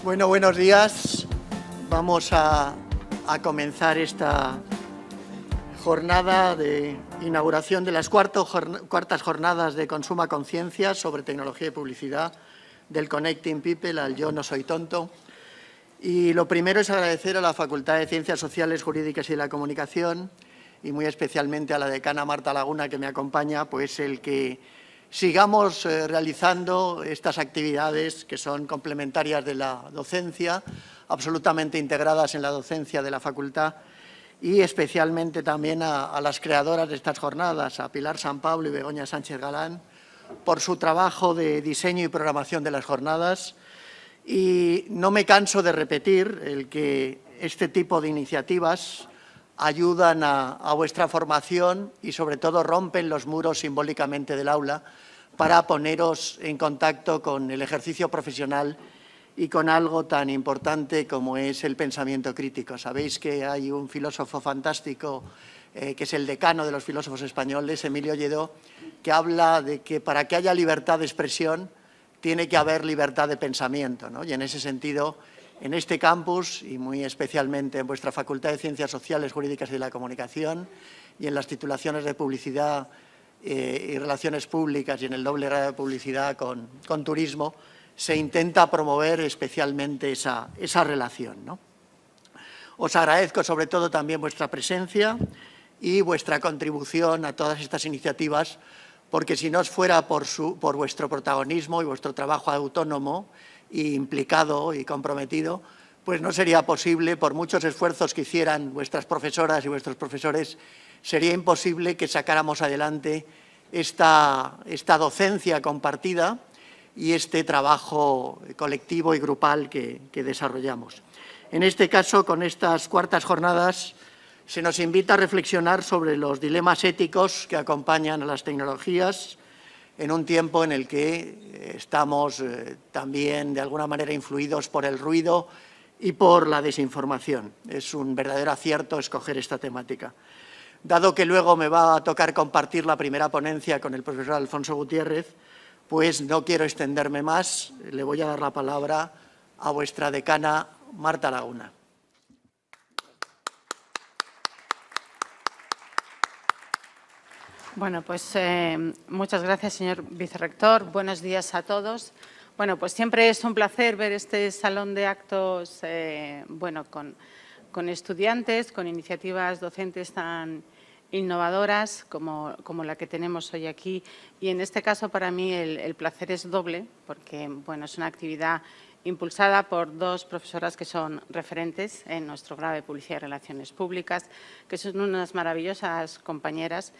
Bueno, buenos días. Vamos a comenzar esta jornada de inauguración de las cuartas jornadas de Consuma Conciencia sobre tecnología y publicidad del Connecting People al Yo no soy tonto. Y lo primero es agradecer a la Facultad de Ciencias Sociales, Jurídicas y de la Comunicación y muy especialmente a la decana Marta Laguna, que me acompaña, pues el que sigamos realizando estas actividades que son complementarias de la docencia, absolutamente integradas en la docencia de la facultad, y especialmente también a las creadoras de estas jornadas, a Pilar San Pablo y Begoña Sánchez Galán, por su trabajo de diseño y programación de las jornadas. Y no me canso de repetir el que este tipo de iniciativas ayudan a vuestra formación y, sobre todo, rompen los muros simbólicamente del aula para poneros en contacto con el ejercicio profesional y con algo tan importante como es el pensamiento crítico. Sabéis que hay un filósofo fantástico que es el decano de los filósofos españoles, Emilio Lledó, que habla de que para que haya libertad de expresión tiene que haber libertad de pensamiento, ¿no? Y en ese sentido, en este campus y muy especialmente en vuestra Facultad de Ciencias Sociales, Jurídicas y de la Comunicación y en las titulaciones de Publicidad y Relaciones Públicas y en el doble grado de Publicidad con Turismo, se intenta promover especialmente esa relación, ¿no? Os agradezco sobre todo también vuestra presencia y vuestra contribución a todas estas iniciativas, porque si no os fuera por vuestro protagonismo y vuestro trabajo autónomo e implicado y comprometido, pues no sería posible, por muchos esfuerzos que hicieran vuestras profesoras y vuestros profesores, sería imposible que sacáramos adelante esta docencia compartida y este trabajo colectivo y grupal que desarrollamos. En este caso, con estas cuartas jornadas, se nos invita a reflexionar sobre los dilemas éticos que acompañan a las tecnologías en un tiempo en el que estamos también, de alguna manera, influidos por el ruido y por la desinformación. Es un verdadero acierto escoger esta temática. Dado que luego me va a tocar compartir la primera ponencia con el profesor Alfonso Gutiérrez, pues no quiero extenderme más. Le voy a dar la palabra a vuestra decana Marta Laguna. Bueno, pues muchas gracias, señor vicerrector. Buenos días a todos. Bueno, pues siempre es un placer ver este salón de actos bueno, con estudiantes, con iniciativas docentes tan innovadoras como la que tenemos hoy aquí. Y en este caso, para mí, el placer es doble, porque bueno, es una actividad impulsada por dos profesoras que son referentes en nuestro grado de Publicidad y Relaciones Públicas, que son unas maravillosas compañeras.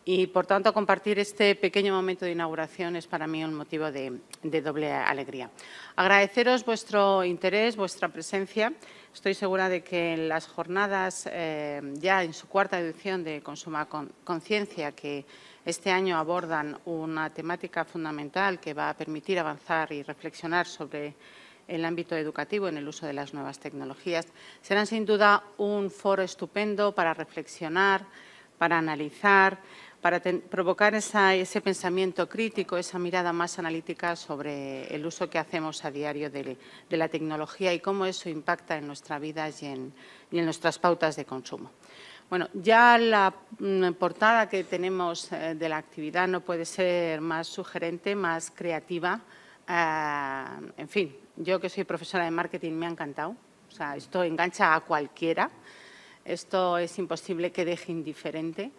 Y, por tanto, compartir este pequeño momento de inauguración es para mí un motivo de doble alegría. Agradeceros vuestro interés, vuestra presencia. Estoy segura de que en las jornadas, ya en su cuarta edición de Consuma Conciencia, que este año abordan una temática fundamental que va a permitir avanzar y reflexionar sobre el ámbito educativo en el uso de las nuevas tecnologías, serán sin duda un foro estupendo para reflexionar, para analizar, para provocar ese pensamiento crítico, esa mirada más analítica sobre el uso que hacemos a diario de la tecnología y cómo eso impacta en nuestra vida y en nuestras pautas de consumo. Bueno, ya la portada que tenemos de la actividad no puede ser más sugerente, más creativa. En fin, yo que soy profesora de marketing me ha encantado. O sea, esto engancha a cualquiera. Esto es imposible que deje indiferente.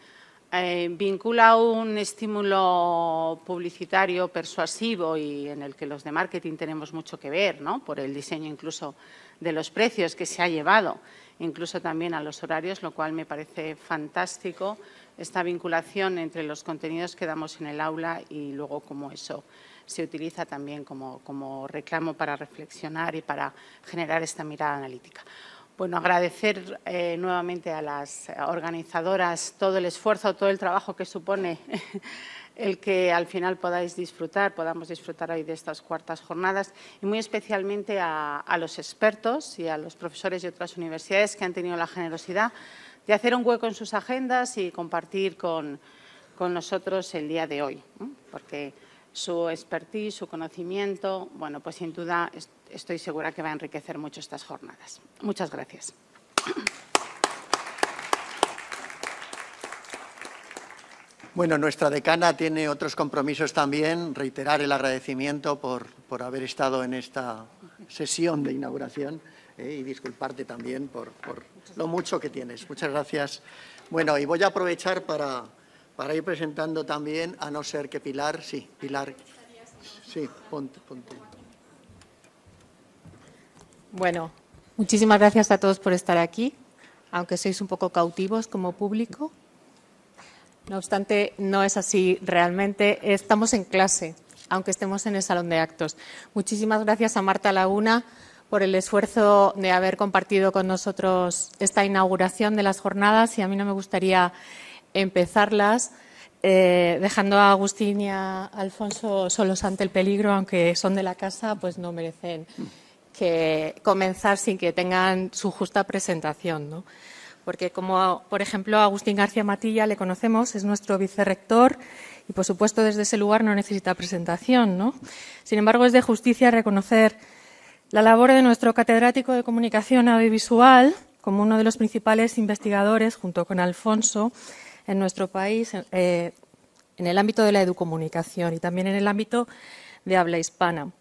Vincula un estímulo publicitario persuasivo y en el que los de marketing tenemos mucho que ver, ¿no? Por el diseño incluso de los precios que se ha llevado, incluso también a los horarios, lo cual me parece fantástico, esta vinculación entre los contenidos que damos en el aula y luego cómo eso se utiliza también como reclamo para reflexionar y para generar esta mirada analítica. Bueno, agradecer nuevamente a las organizadoras todo el esfuerzo, todo el trabajo que supone el que al final podamos disfrutar hoy de estas cuartas jornadas y muy especialmente a los expertos y a los profesores de otras universidades que han tenido la generosidad de hacer un hueco en sus agendas y compartir con nosotros el día de hoy, ¿no? Porque su expertise, su conocimiento, bueno, pues sin duda estoy segura que va a enriquecer mucho estas jornadas. Muchas gracias. Bueno, nuestra decana tiene otros compromisos también. Reiterar el agradecimiento por haber estado en esta sesión de inauguración y disculparte también por lo mucho que tienes. Muchas gracias. Bueno, y voy a aprovechar para ir presentando también, a no ser que Pilar… Sí, Pilar. Sí, ponte. Bueno, muchísimas gracias a todos por estar aquí, aunque sois un poco cautivos como público. No obstante, no es así realmente. Estamos en clase, aunque estemos en el salón de actos. Muchísimas gracias a Marta Laguna por el esfuerzo de haber compartido con nosotros esta inauguración de las jornadas, y a mí no me gustaría empezarlas dejando a Agustín y a Alfonso solos ante el peligro, aunque son de la casa, pues no merecen que comenzar sin que tengan su justa presentación, ¿no? Porque, como por ejemplo a Agustín García Matilla le conocemos, es nuestro vicerrector y, por supuesto, desde ese lugar no necesita presentación, ¿no? Sin embargo, es de justicia reconocer la labor de nuestro catedrático de Comunicación Audiovisual como uno de los principales investigadores, junto con Alfonso, en nuestro país, en el ámbito de la educomunicación y también en el ámbito de habla hispana.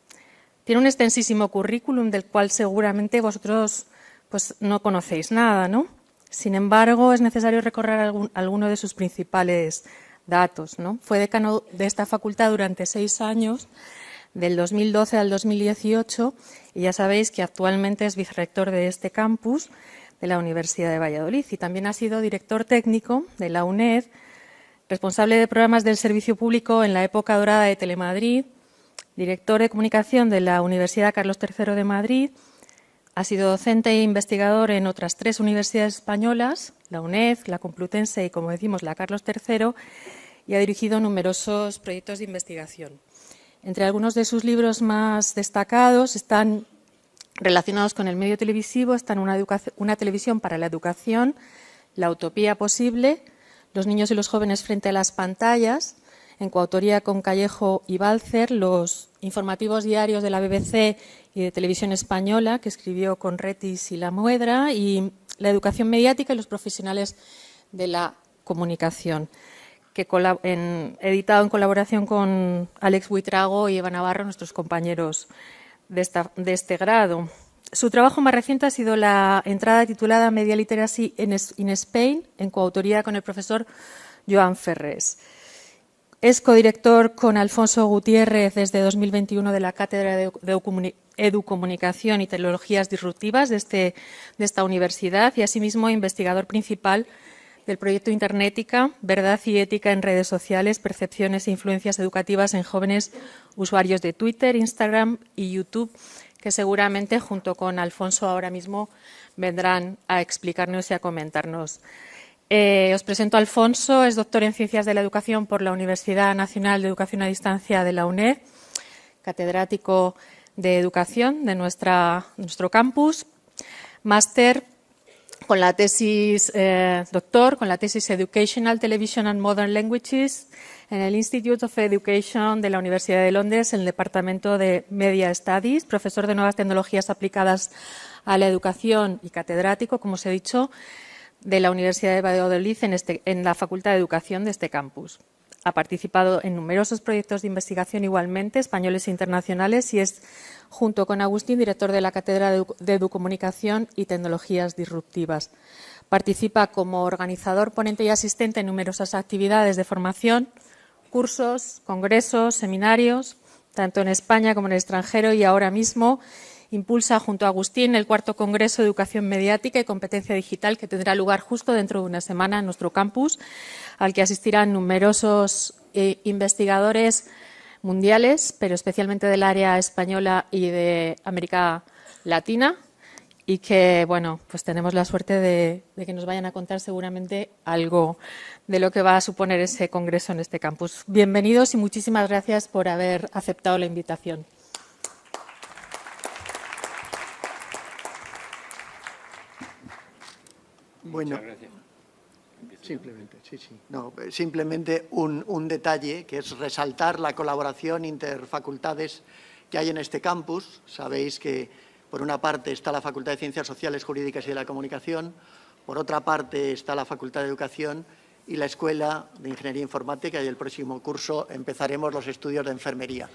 Tiene un extensísimo currículum del cual seguramente vosotros pues, no conocéis nada, ¿no? Sin embargo, es necesario recorrer alguno de sus principales datos, ¿no? Fue decano de esta facultad durante 6 años, del 2012 al 2018, y ya sabéis que actualmente es vicerrector de este campus de la Universidad de Valladolid, y también ha sido director técnico de la UNED, responsable de programas del servicio público en la época dorada de Telemadrid, director de comunicación de la Universidad Carlos III de Madrid. Ha sido docente e investigador en otras 3 universidades españolas, la UNED, la Complutense y, como decimos, la Carlos III, y ha dirigido numerosos proyectos de investigación. Entre algunos de sus libros más destacados están relacionados con el medio televisivo, están una televisión para la educación, La utopía posible, Los niños y los jóvenes frente a las pantallas, en coautoría con Callejo y Balcer, los informativos diarios de la BBC y de Televisión Española, que escribió con Retis y La Muedra, y La educación mediática y los profesionales de la comunicación, que editado en colaboración con Alex Buitrago y Eva Navarro, nuestros compañeros de este grado. Su trabajo más reciente ha sido la entrada titulada Media Literacy in Spain, en coautoría con el profesor Joan Ferrés. Es codirector con Alfonso Gutiérrez desde 2021 de la Cátedra de Educomunicación y Tecnologías Disruptivas de esta universidad, y asimismo investigador principal del proyecto Internética, Verdad y Ética en Redes Sociales, Percepciones e Influencias Educativas en Jóvenes Usuarios de Twitter, Instagram y YouTube, que seguramente junto con Alfonso ahora mismo vendrán a explicarnos y a comentarnos. Os presento a Alfonso, es doctor en Ciencias de la Educación por la Universidad Nacional de Educación a Distancia de la UNED, catedrático de Educación de nuestro campus, máster con la tesis doctor, con la tesis Educational Television and Modern Languages en el Institute of Education de la Universidad de Londres, en el Departamento de Media Studies, profesor de Nuevas Tecnologías aplicadas a la educación y catedrático, como os he dicho, de la Universidad de Valladolid en la Facultad de Educación de este campus. Ha participado en numerosos proyectos de investigación igualmente, españoles e internacionales, y es, junto con Agustín, director de la Cátedra de Educomunicación y Tecnologías Disruptivas. Participa como organizador, ponente y asistente en numerosas actividades de formación, cursos, congresos, seminarios, tanto en España como en el extranjero, y ahora mismo impulsa junto a Agustín el 4º Congreso de Educación Mediática y Competencia Digital, que tendrá lugar justo dentro de una semana en nuestro campus, al que asistirán numerosos investigadores mundiales, pero especialmente del área española y de América Latina, y que, bueno, pues tenemos la suerte de que nos vayan a contar seguramente algo de lo que va a suponer ese congreso en este campus. Bienvenidos y muchísimas gracias por haber aceptado la invitación. Bueno, simplemente un detalle, que es resaltar la colaboración interfacultades que hay en este campus. Sabéis que, por una parte, está la Facultad de Ciencias Sociales, Jurídicas y de la Comunicación, por otra parte está la Facultad de Educación y la Escuela de Ingeniería Informática, y el próximo curso empezaremos los estudios de enfermería.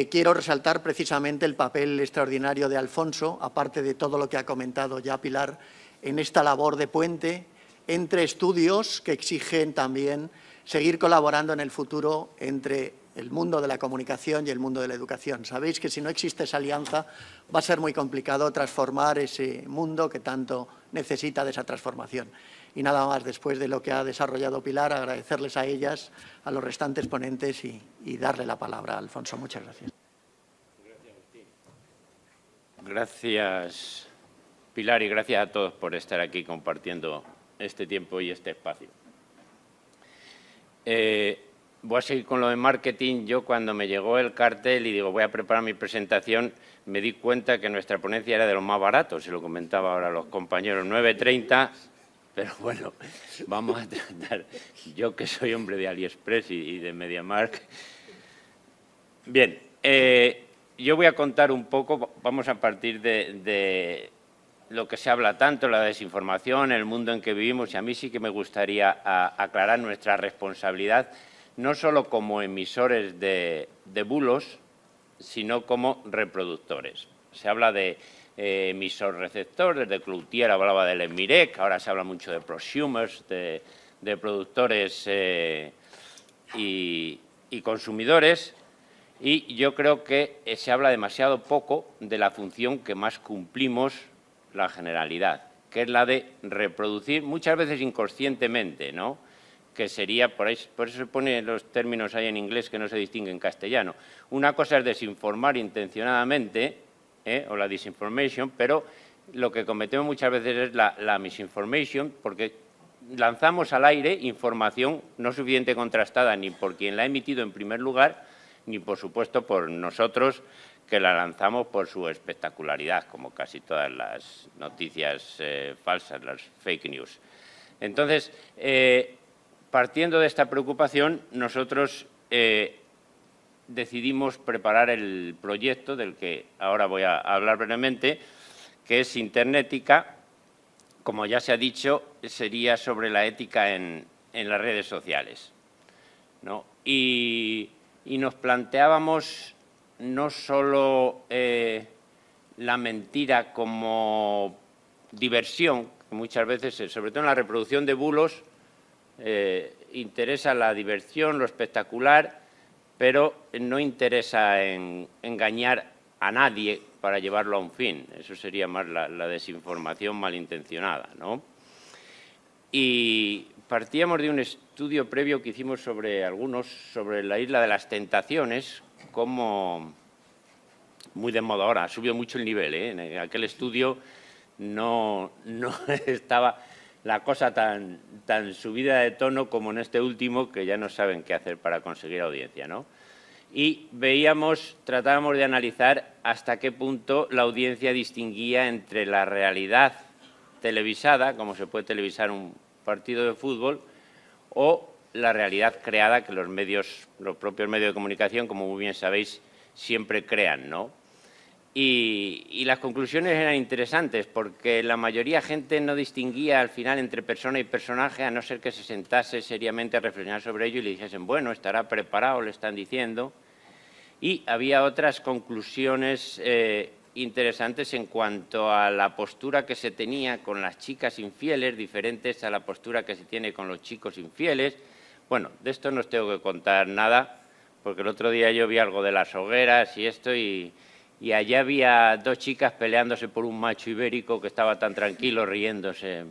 Quiero resaltar precisamente el papel extraordinario de Alfonso, aparte de todo lo que ha comentado ya Pilar, en esta labor de puente entre estudios que exigen también seguir colaborando en el futuro entre el mundo de la comunicación y el mundo de la educación. Sabéis que si no existe esa alianza va a ser muy complicado transformar ese mundo que tanto necesita de esa transformación. Y nada más, después de lo que ha desarrollado Pilar, agradecerles a ellas, a los restantes ponentes y darle la palabra a Alfonso. Muchas gracias. Gracias, Pilar, y gracias a todos por estar aquí compartiendo este tiempo y este espacio. Voy a seguir con lo de marketing. Yo, cuando me llegó el cartel y digo voy a preparar mi presentación, me di cuenta que nuestra ponencia era de los más baratos, se lo comentaba ahora a los compañeros, 9,30, pero bueno, vamos a tratar, yo que soy hombre de AliExpress y de MediaMarkt. Bien, yo voy a contar un poco, vamos a partir de lo que se habla tanto, la desinformación, el mundo en que vivimos, y a mí sí que me gustaría aclarar nuestra responsabilidad, no solo como emisores de bulos, sino como reproductores. Se habla de emisor-receptor, desde Cloutier hablaba del EMIREC, ahora se habla mucho de prosumers, de productores y consumidores, y yo creo que se habla demasiado poco de la función que más cumplimos la generalidad, que es la de reproducir, muchas veces inconscientemente, ¿no?, que sería, por eso se ponen los términos ahí en inglés que no se distinguen en castellano. Una cosa es desinformar intencionadamente, o la disinformation, pero lo que cometemos muchas veces es la misinformation, porque lanzamos al aire información no suficiente contrastada ni por quien la ha emitido en primer lugar, ni, por supuesto, por nosotros, que la lanzamos por su espectacularidad, como casi todas las noticias falsas, las fake news. Entonces, partiendo de esta preocupación, nosotros decidimos preparar el proyecto del que ahora voy a hablar brevemente, que es Internética. Como ya se ha dicho, sería sobre la ética en las redes sociales, ¿no? Y nos planteábamos no solo la mentira como diversión, que muchas veces, sobre todo en la reproducción de bulos, interesa la diversión, lo espectacular, pero no interesa en engañar a nadie para llevarlo a un fin. Eso sería más la desinformación malintencionada, ¿no? Y partíamos de un estudio previo que hicimos sobre la isla de las tentaciones, como muy de moda ahora, ha subido mucho el nivel, ¿eh? En aquel estudio no estaba la cosa tan subida de tono como en este último, que ya no saben qué hacer para conseguir audiencia, ¿no? Y tratábamos de analizar hasta qué punto la audiencia distinguía entre la realidad televisada, como se puede televisar un partido de fútbol, o la realidad creada que los propios medios de comunicación, como muy bien sabéis, siempre crean, ¿no? Y las conclusiones eran interesantes, porque la mayoría de gente no distinguía al final entre persona y personaje, a no ser que se sentase seriamente a reflexionar sobre ello y le dijesen, bueno, estará preparado, le están diciendo. Y había otras conclusiones interesantes en cuanto a la postura que se tenía con las chicas infieles, diferentes a la postura que se tiene con los chicos infieles. Bueno, de esto no os tengo que contar nada, porque el otro día yo vi algo de las hogueras y esto, y allá había dos chicas peleándose por un macho ibérico que estaba tan tranquilo, riéndose.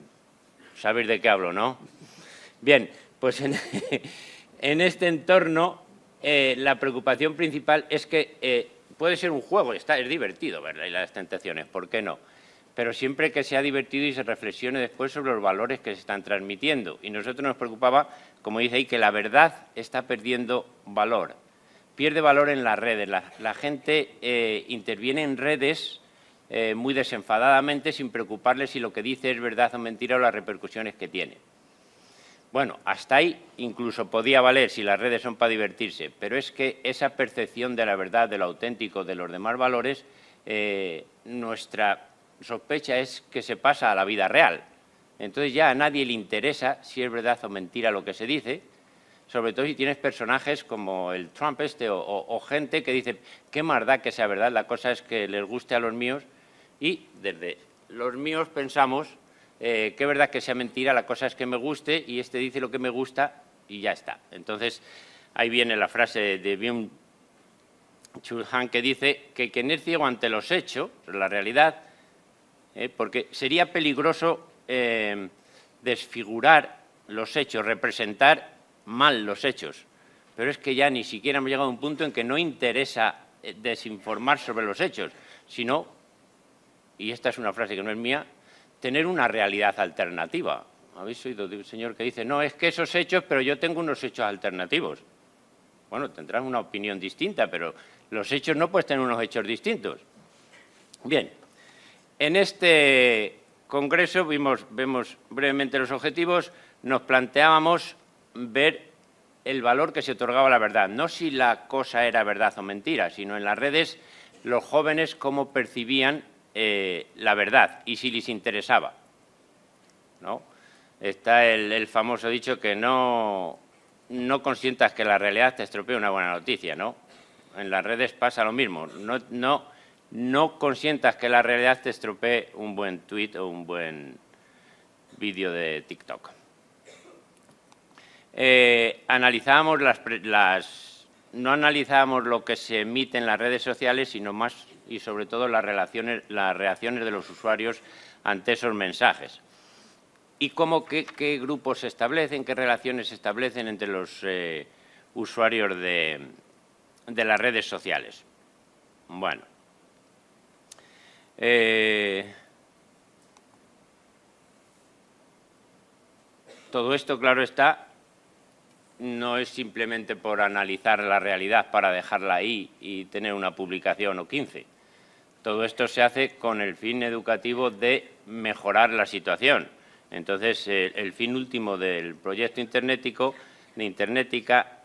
¿Sabéis de qué hablo, no? Bien, pues en este entorno la preocupación principal es que puede ser un juego, es divertido ver las tentaciones, ¿por qué no? Pero siempre que sea divertido y se reflexione después sobre los valores que se están transmitiendo. Y nosotros nos preocupaba, como dice ahí, que la verdad está perdiendo valor. Pierde valor en las redes. La gente interviene en redes muy desenfadadamente, sin preocuparle si lo que dice es verdad o mentira o las repercusiones que tiene. Bueno, hasta ahí incluso podía valer si las redes son para divertirse, pero es que esa percepción de la verdad, de lo auténtico, de los demás valores, nuestra sospecha es que se pasa a la vida real. Entonces ya a nadie le interesa si es verdad o mentira lo que se dice, sobre todo si tienes personajes como el Trump o gente que dice, qué más da que sea verdad, la cosa es que les guste a los míos y desde los míos pensamos, qué verdad que sea mentira, la cosa es que me guste y este dice lo que me gusta y ya está. Entonces ahí viene la frase de Byung-Chul Han que dice que quien es ciego ante los hechos, la realidad, porque sería peligroso desfigurar los hechos, representar mal los hechos, pero es que ya ni siquiera hemos llegado a un punto en que no interesa desinformar sobre los hechos, sino, y esta es una frase que no es mía, tener una realidad alternativa. ¿Habéis oído de un señor que dice, no, es que esos hechos, pero yo tengo unos hechos alternativos? Bueno, tendrás una opinión distinta, pero los hechos no puedes tener unos hechos distintos. Bien, en este congreso vemos brevemente los objetivos, nos planteábamos ver el valor que se otorgaba a la verdad, no si la cosa era verdad o mentira, sino en las redes los jóvenes cómo percibían la verdad y si les interesaba, ¿no? Está el famoso dicho que no consientas que la realidad te estropee una buena noticia, ¿no? En las redes pasa lo mismo, no consientas que la realidad te estropee un buen tuit o un buen vídeo de TikTok. Analizábamos no analizábamos lo que se emite en las redes sociales, sino más y sobre todo las reacciones de los usuarios ante esos mensajes. Y qué grupos se establecen, qué relaciones se establecen entre los usuarios de las redes sociales. Bueno. Todo esto, claro está, no es simplemente por analizar la realidad para dejarla ahí y tener una publicación o 15. Todo esto se hace con el fin educativo de mejorar la situación. Entonces, el fin último del proyecto Internetica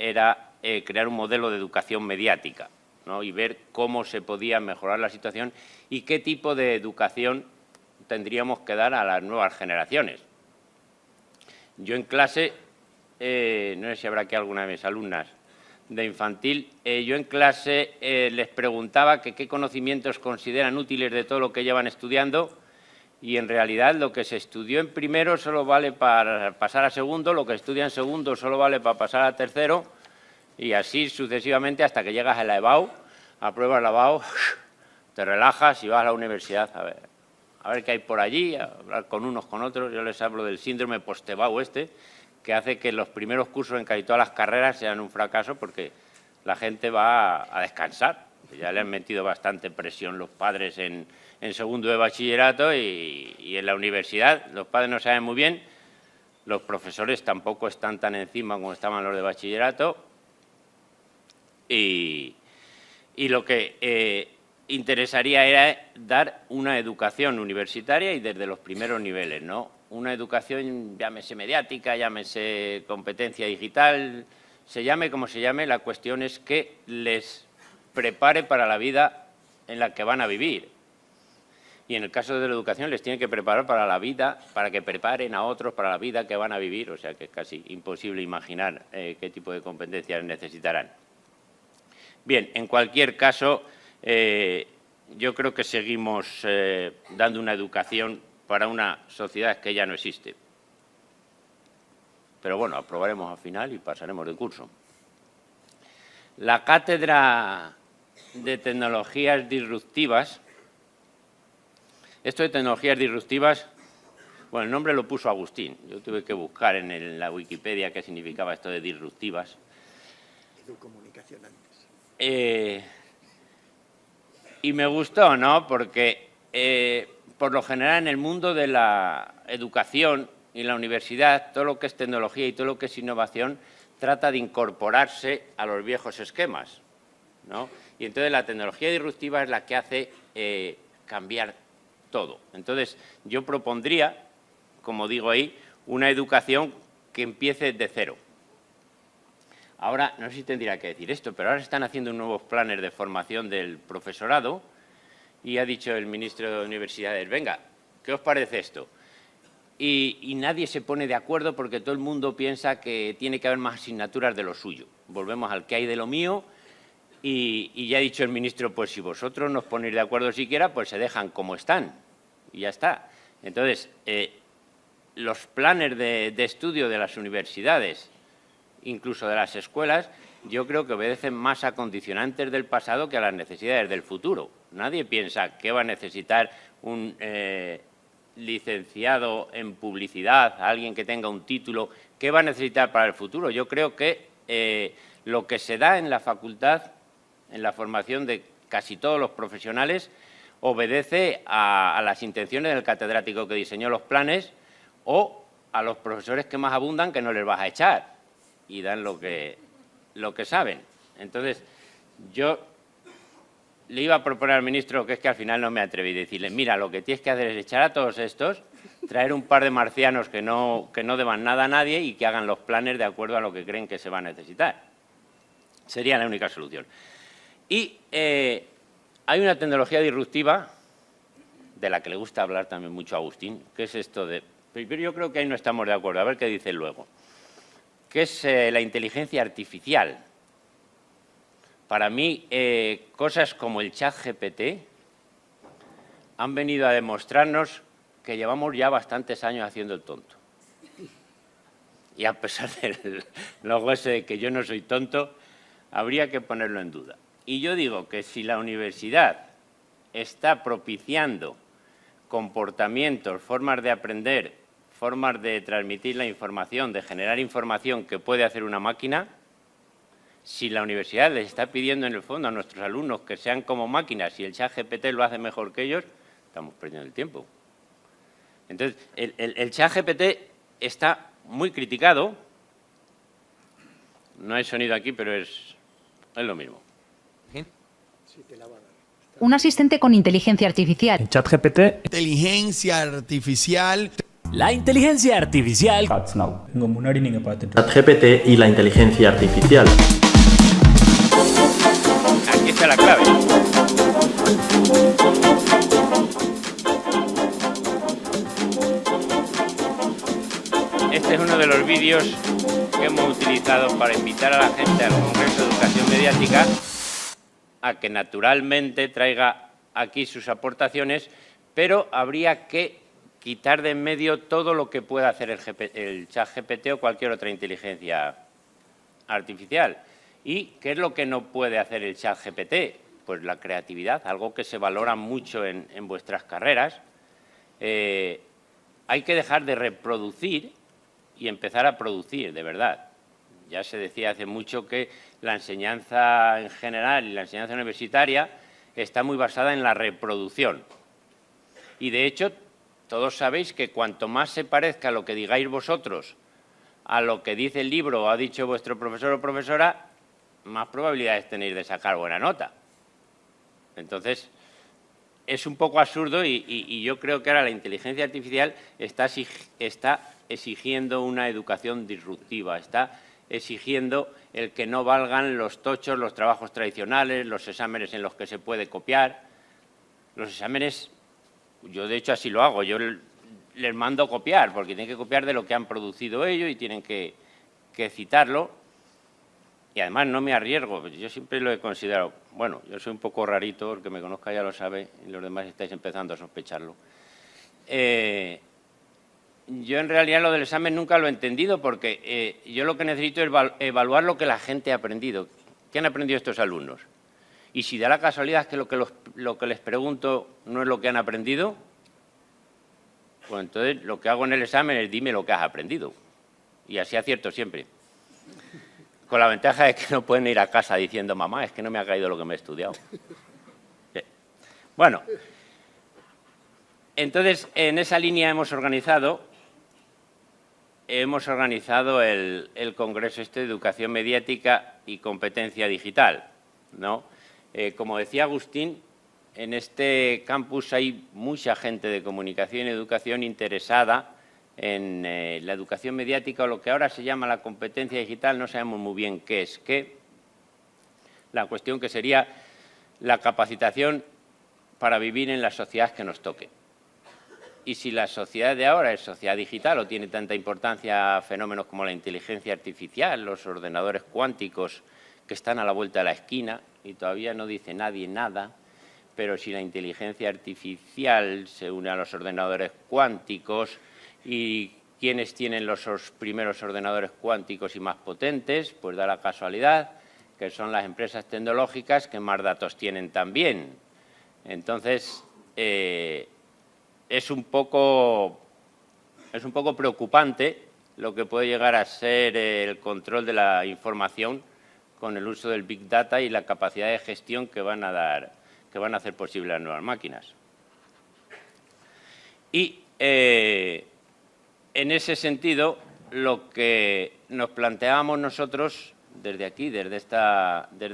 era crear un modelo de educación mediática, ¿no? Y ver cómo se podía mejorar la situación y qué tipo de educación tendríamos que dar a las nuevas generaciones. Yo en clase, no sé si habrá aquí alguna de mis alumnas de infantil, yo en clase les preguntaba que qué conocimientos consideran útiles de todo lo que llevan estudiando y en realidad lo que se estudió en primero solo vale para pasar a segundo, lo que estudia en segundo solo vale para pasar a tercero y así sucesivamente hasta que llegas a la EBAU, apruebas la EBAU, te relajas y vas a la universidad a ver qué hay por allí, a hablar con unos, con otros. Yo les hablo del síndrome post-EBAU que hace que los primeros cursos en casi todas las carreras sean un fracaso porque la gente va a descansar. Ya le han metido bastante presión los padres en segundo de bachillerato y en la universidad los padres no saben muy bien, los profesores tampoco están tan encima como estaban los de bachillerato y lo que interesaría era dar una educación universitaria y desde los primeros niveles, ¿no? Una educación, llámese mediática, llámese competencia digital, se llame como se llame, la cuestión es que les prepare para la vida en la que van a vivir. Y en el caso de la educación les tiene que preparar para la vida, para que preparen a otros para la vida que van a vivir, o sea que es casi imposible imaginar qué tipo de competencias necesitarán. Bien, en cualquier caso, yo creo que seguimos dando una educación para una sociedad que ya no existe. Pero bueno, aprobaremos al final y pasaremos de curso. La cátedra de tecnologías disruptivas, esto de tecnologías disruptivas, bueno, el nombre lo puso Agustín. Yo tuve que buscar en la Wikipedia qué significaba esto de disruptivas. Educomunicación antes. Y me gustó, ¿no? Porque por lo general en el mundo de la educación y la universidad, todo lo que es tecnología y todo lo que es innovación trata de incorporarse a los viejos esquemas, ¿no? Y entonces la tecnología disruptiva es la que hace cambiar todo. Entonces yo propondría, como digo ahí, una educación que empiece de cero. Ahora, no sé si tendría que decir esto, pero ahora se están haciendo nuevos planes de formación del profesorado y ha dicho el ministro de Universidades, venga, ¿qué os parece esto? Y nadie se pone de acuerdo porque todo el mundo piensa que tiene que haber más asignaturas de lo suyo. Volvemos al que hay de lo mío y ya ha dicho el ministro, pues si vosotros no os ponéis de acuerdo siquiera, pues se dejan como están y ya está. Entonces, los planes de estudio de las universidades, incluso de las escuelas, yo creo que obedecen más a condicionantes del pasado que a las necesidades del futuro. Nadie piensa que va a necesitar un licenciado en publicidad, alguien que tenga un título, ¿qué va a necesitar para el futuro? Yo creo que lo que se da en la facultad, en la formación de casi todos los profesionales, obedece a las intenciones del catedrático que diseñó los planes o a los profesores que más abundan, que no les vas a echar y dan lo que saben. Entonces, yo le iba a proponer al ministro, que es que al final no me atreví a decirle, mira, lo que tienes que hacer es echar a todos estos, traer un par de marcianos que no deban nada a nadie y que hagan los planes de acuerdo a lo que creen que se va a necesitar. Sería la única solución. Y hay una tecnología disruptiva, de la que le gusta hablar también mucho a Agustín, que es esto de... Pero yo creo que ahí no estamos de acuerdo, a ver qué dice luego, que es la inteligencia artificial. Para mí, cosas como el ChatGPT han venido a demostrarnos que llevamos ya bastantes años haciendo el tonto. Y a pesar del logo ese de que yo no soy tonto, habría que ponerlo en duda. Y yo digo que si la universidad está propiciando comportamientos, formas de aprender, formas de transmitir la información, de generar información que puede hacer una máquina, si la universidad les está pidiendo en el fondo a nuestros alumnos que sean como máquinas y el ChatGPT lo hace mejor que ellos, estamos perdiendo el tiempo. Entonces, el ChatGPT está muy criticado. No hay sonido aquí, pero es lo mismo. Un asistente con inteligencia artificial. ChatGPT. Inteligencia artificial. La inteligencia artificial. ChatGPT y la inteligencia artificial. Aquí está la clave. Este es uno de los vídeos que hemos utilizado para invitar a la gente al Congreso de Educación Mediática a que naturalmente traiga aquí sus aportaciones, pero habría que quitar de en medio todo lo que pueda hacer el ChatGPT o cualquier otra inteligencia artificial. ¿Y qué es lo que no puede hacer el ChatGPT? Pues la creatividad, algo que se valora mucho en vuestras carreras. Hay que dejar de reproducir y empezar a producir, de verdad. Ya se decía hace mucho que la enseñanza en general y la enseñanza universitaria está muy basada en la reproducción. Y, de hecho, todos sabéis que cuanto más se parezca lo que digáis vosotros a lo que dice el libro o ha dicho vuestro profesor o profesora, más probabilidades tenéis de sacar buena nota. Entonces, es un poco absurdo y yo creo que ahora la inteligencia artificial está exigiendo una educación disruptiva, está exigiendo el que no valgan los tochos, los trabajos tradicionales, los exámenes en los que se puede copiar. Los exámenes, yo de hecho así lo hago, yo les mando copiar, porque tienen que copiar de lo que han producido ellos y tienen que citarlo. Y además no me arriesgo, yo siempre lo he considerado, bueno, yo soy un poco rarito, el que me conozca ya lo sabe, y los demás estáis empezando a sospecharlo. Yo en realidad lo del examen nunca lo he entendido porque yo lo que necesito es evaluar lo que la gente ha aprendido. ¿Qué han aprendido estos alumnos? Y si da la casualidad que lo que les pregunto no es lo que han aprendido, pues entonces lo que hago en el examen es dime lo que has aprendido. Y así acierto siempre. Con la ventaja de que no pueden ir a casa diciendo mamá, es que no me ha caído lo que me he estudiado. Bueno, entonces en esa línea hemos organizado el Congreso de Educación Mediática y Competencia Digital, ¿no? Como decía Agustín, en este campus hay mucha gente de comunicación y educación interesada en la educación mediática, o lo que ahora se llama la competencia digital, no sabemos muy bien qué es qué. La cuestión que sería la capacitación para vivir en la sociedad que nos toque. Y si la sociedad de ahora es sociedad digital o tiene tanta importancia fenómenos como la inteligencia artificial, los ordenadores cuánticos que están a la vuelta de la esquina y todavía no dice nadie nada, pero si la inteligencia artificial se une a los ordenadores cuánticos y quienes tienen los primeros ordenadores cuánticos y más potentes, pues da la casualidad que son las empresas tecnológicas que más datos tienen también. Entonces, es un poco preocupante lo que puede llegar a ser el control de la información con el uso del Big Data y la capacidad de gestión que van a hacer posible las nuevas máquinas. Y en ese sentido, lo que nos planteábamos nosotros desde aquí, desde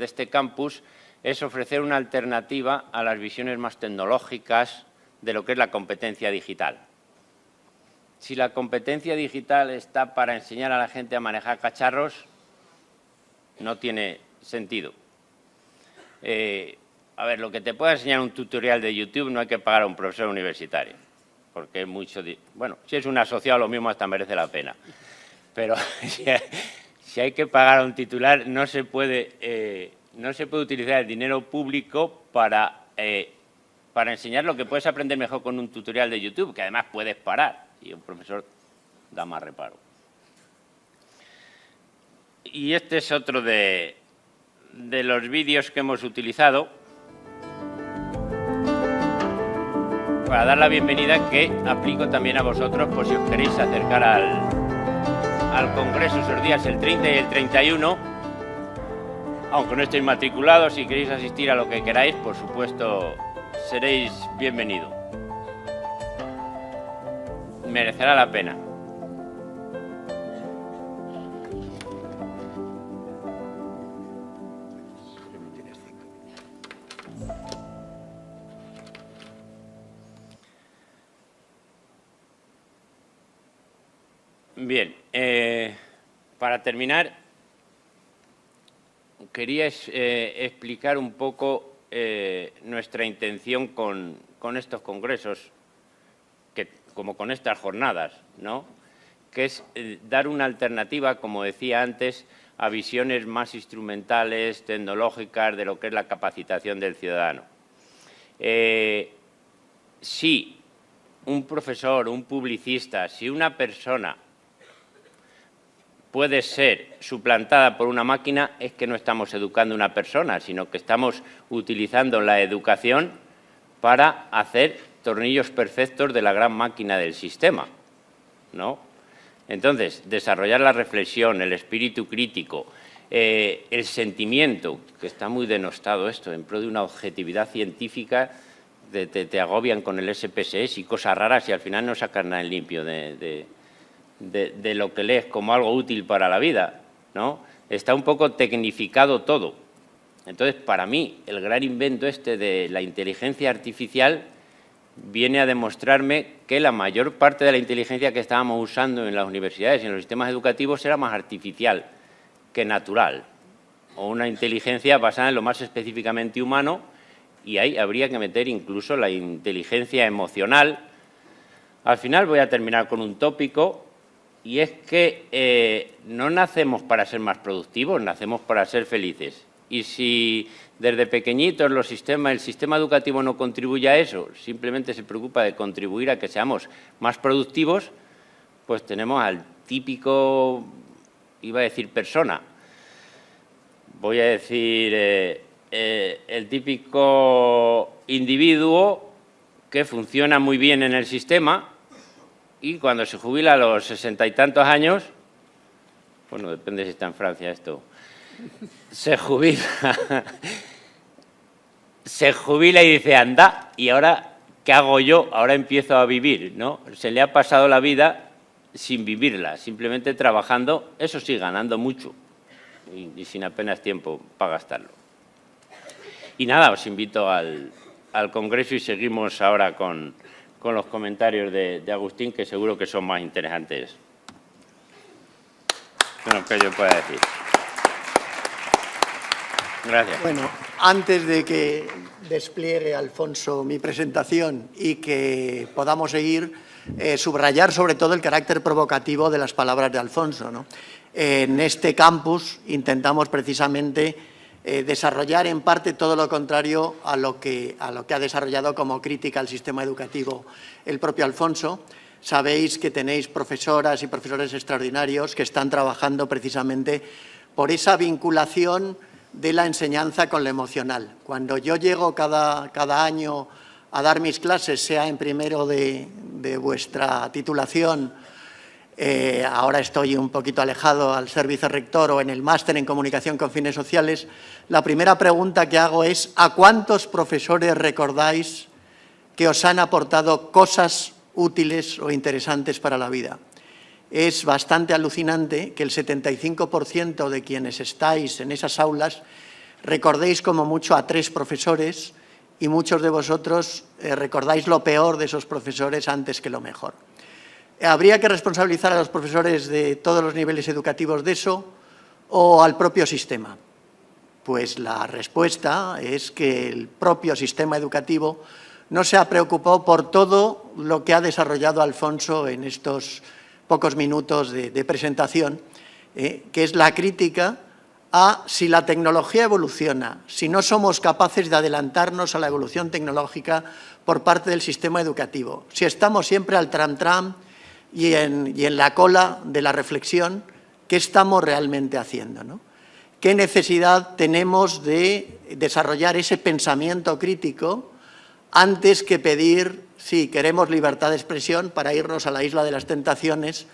este campus, es ofrecer una alternativa a las visiones más tecnológicas de lo que es la competencia digital. Si la competencia digital está para enseñar a la gente a manejar cacharros, no tiene sentido. A ver, lo que te pueda enseñar un tutorial de YouTube no hay que pagar a un profesor universitario, porque es mucho... Bueno, si es un asociado lo mismo hasta merece la pena. Pero si hay que pagar a un titular, no se puede utilizar el dinero público para enseñar lo que puedes aprender mejor con un tutorial de YouTube, que además puedes parar, y un profesor da más reparo. Y este es otro de los vídeos que hemos utilizado para dar la bienvenida, que aplico también a vosotros por si os queréis acercar al Congreso esos días, el 30 y el 31. Aunque no estéis matriculados, si queréis asistir a lo que queráis, por supuesto, seréis bienvenidos. Merecerá la pena. Bien, para terminar, quería explicar un poco nuestra intención con estos congresos, como con estas jornadas, ¿no? Que es dar una alternativa, como decía antes, a visiones más instrumentales, tecnológicas, de lo que es la capacitación del ciudadano. Si un profesor, un publicista, si una persona puede ser suplantada por una máquina, es que no estamos educando a una persona, sino que estamos utilizando la educación para hacer tornillos perfectos de la gran máquina del sistema, ¿no? Entonces, desarrollar la reflexión, el espíritu crítico, el sentimiento, que está muy denostado esto, en pro de una objetividad científica, te agobian con el SPSS y cosas raras y al final no sacas nada en limpio de lo que lees como algo útil para la vida, ¿no? Está un poco tecnificado todo. Entonces, para mí, el gran invento de la inteligencia artificial viene a demostrarme que la mayor parte de la inteligencia que estábamos usando en las universidades y en los sistemas educativos era más artificial que natural, o una inteligencia basada en lo más específicamente humano, y ahí habría que meter incluso la inteligencia emocional. Al final voy a terminar con un tópico, y es que no nacemos para ser más productivos, nacemos para ser felices. Y si desde pequeñitos el sistema educativo no contribuye a eso, simplemente se preocupa de contribuir a que seamos más productivos, pues tenemos al típico, iba a decir persona, voy a decir el típico individuo que funciona muy bien en el sistema y cuando se jubila a los 60 y tantos años, bueno, depende si está en Francia esto, se jubila y dice, anda, ¿y ahora qué hago yo? Ahora empiezo a vivir, ¿no? Se le ha pasado la vida sin vivirla, simplemente trabajando, eso sí, ganando mucho y sin apenas tiempo para gastarlo. Y nada, os invito al Congreso y seguimos ahora con con los comentarios de Agustín, que seguro que son más interesantes de lo que yo pueda decir. Gracias. Bueno, antes de que despliegue, Alfonso, mi presentación y que podamos seguir, subrayar sobre todo el carácter provocativo de las palabras de Alfonso, ¿no? En este campus intentamos precisamente desarrollar en parte todo lo contrario a lo que ha desarrollado como crítica al sistema educativo el propio Alfonso. Sabéis que tenéis profesoras y profesores extraordinarios que están trabajando precisamente por esa vinculación de la enseñanza con lo emocional. Cuando yo llego cada año a dar mis clases, sea en primero de vuestra titulación, ahora estoy un poquito alejado al ser vicerrector, o en el máster en comunicación con fines sociales, la primera pregunta que hago es: ¿a cuántos profesores recordáis que os han aportado cosas útiles o interesantes para la vida? Es bastante alucinante que el 75% de quienes estáis en esas aulas recordéis como mucho a 3 profesores, y muchos de vosotros recordáis lo peor de esos profesores antes que lo mejor. ¿Habría que responsabilizar a los profesores de todos los niveles educativos de eso, o al propio sistema? Pues la respuesta es que el propio sistema educativo no se ha preocupado por todo lo que ha desarrollado Alfonso en estos pocos minutos de presentación, que es la crítica a si la tecnología evoluciona, si no somos capaces de adelantarnos a la evolución tecnológica por parte del sistema educativo, si estamos siempre al tram-tram y en la cola de la reflexión, ¿qué estamos realmente haciendo, ¿no? ¿Qué necesidad tenemos de desarrollar ese pensamiento crítico antes que pedir, si queremos libertad de expresión, para irnos a la isla de las tentaciones,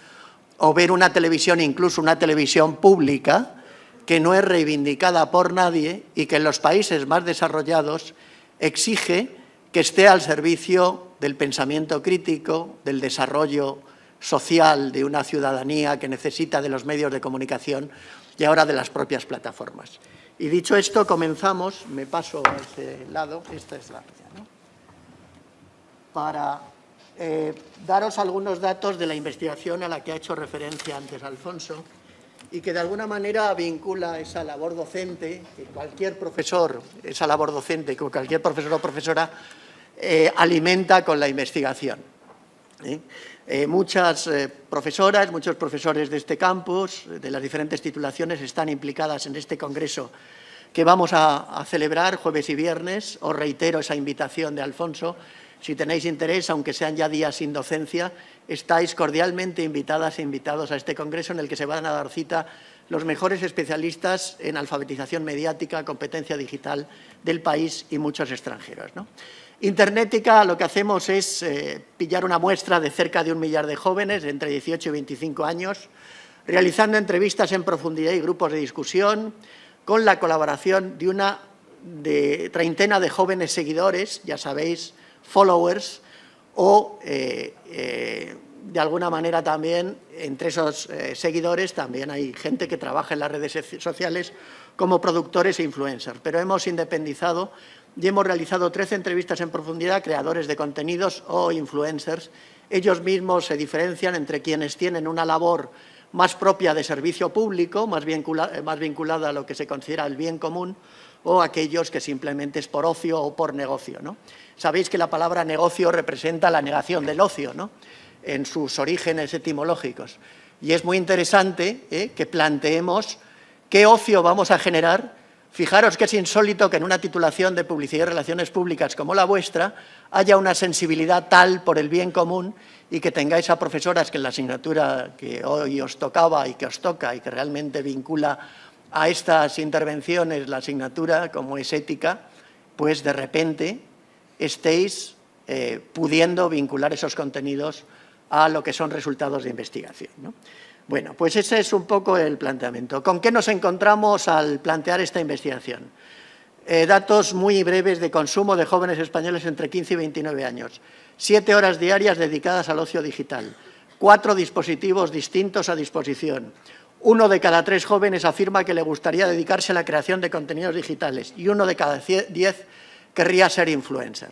o ver una televisión, incluso una televisión pública, que no es reivindicada por nadie y que en los países más desarrollados exige que esté al servicio del pensamiento crítico, del desarrollo social de una ciudadanía que necesita de los medios de comunicación y ahora de las propias plataformas? Y dicho esto, comenzamos. Me paso a este lado. Esta es la mía, ¿no? Para daros algunos datos de la investigación a la que ha hecho referencia antes Alfonso, y que de alguna manera vincula esa labor docente que cualquier profesor, esa labor docente que cualquier profesor o profesora alimenta con la investigación. Muchas profesoras, muchos profesores de este campus, de las diferentes titulaciones, están implicadas en este congreso que vamos a celebrar jueves y viernes. Os reitero esa invitación de Alfonso. Si tenéis interés, aunque sean ya días sin docencia, estáis cordialmente invitadas e invitados a este congreso en el que se van a dar cita los mejores especialistas en alfabetización mediática, competencia digital del país y muchos extranjeros, ¿no? Internética, lo que hacemos es pillar una muestra de cerca de 1 millar de jóvenes de entre 18 y 25 años, realizando entrevistas en profundidad y grupos de discusión, con la colaboración de una treintena de jóvenes seguidores, ya sabéis, followers, o de alguna manera también entre esos seguidores también hay gente que trabaja en las redes sociales como productores e influencers. Pero hemos independizado y hemos realizado 13 entrevistas en profundidad a creadores de contenidos o influencers. Ellos mismos se diferencian entre quienes tienen una labor más propia de servicio público, más vinculada a lo que se considera el bien común, o aquellos que simplemente es por ocio o por negocio, ¿no? Sabéis que la palabra negocio representa la negación del ocio, ¿no?, en sus orígenes etimológicos. Y es muy interesante que planteemos qué ocio vamos a generar. Fijaros que es insólito que en una titulación de Publicidad y Relaciones Públicas como la vuestra haya una sensibilidad tal por el bien común y que tengáis a profesoras que en la asignatura que hoy os tocaba y que os toca y que realmente vincula a estas intervenciones la asignatura como es ética, pues de repente estéis pudiendo vincular esos contenidos a lo que son resultados de investigación, ¿no? Bueno, pues ese es un poco el planteamiento. ¿Con qué nos encontramos al plantear esta investigación? Datos muy breves de consumo de jóvenes españoles entre 15 y 29 años. 7 horas diarias dedicadas al ocio digital. 4 dispositivos distintos a disposición. 1 de cada 3 jóvenes afirma que le gustaría dedicarse a la creación de contenidos digitales y 1 de cada 10 querría ser influencer.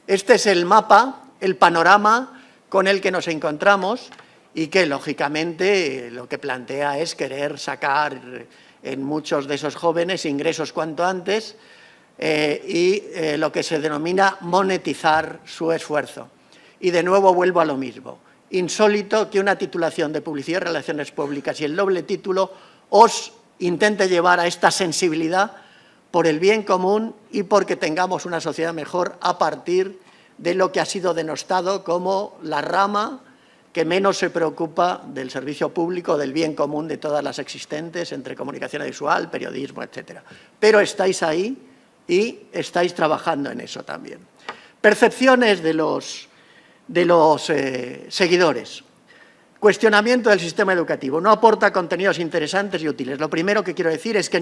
Este es el mapa el panorama con el que nos encontramos y que, lógicamente, lo que plantea es querer sacar en muchos de esos jóvenes ingresos cuanto antes y lo que se denomina monetizar su esfuerzo. Y de nuevo vuelvo a lo mismo. Insólito que una titulación de Publicidad y Relaciones Públicas y el doble título os intente llevar a esta sensibilidad por el bien común y porque tengamos una sociedad mejor a partir de lo que ha sido denostado como la rama que menos se preocupa del servicio público, del bien común de todas las existentes, entre comunicación visual, periodismo, etcétera. Pero estáis ahí y estáis trabajando en eso también. Percepciones de los seguidores. Cuestionamiento del sistema educativo. No aporta contenidos interesantes y útiles. Lo primero que quiero decir es que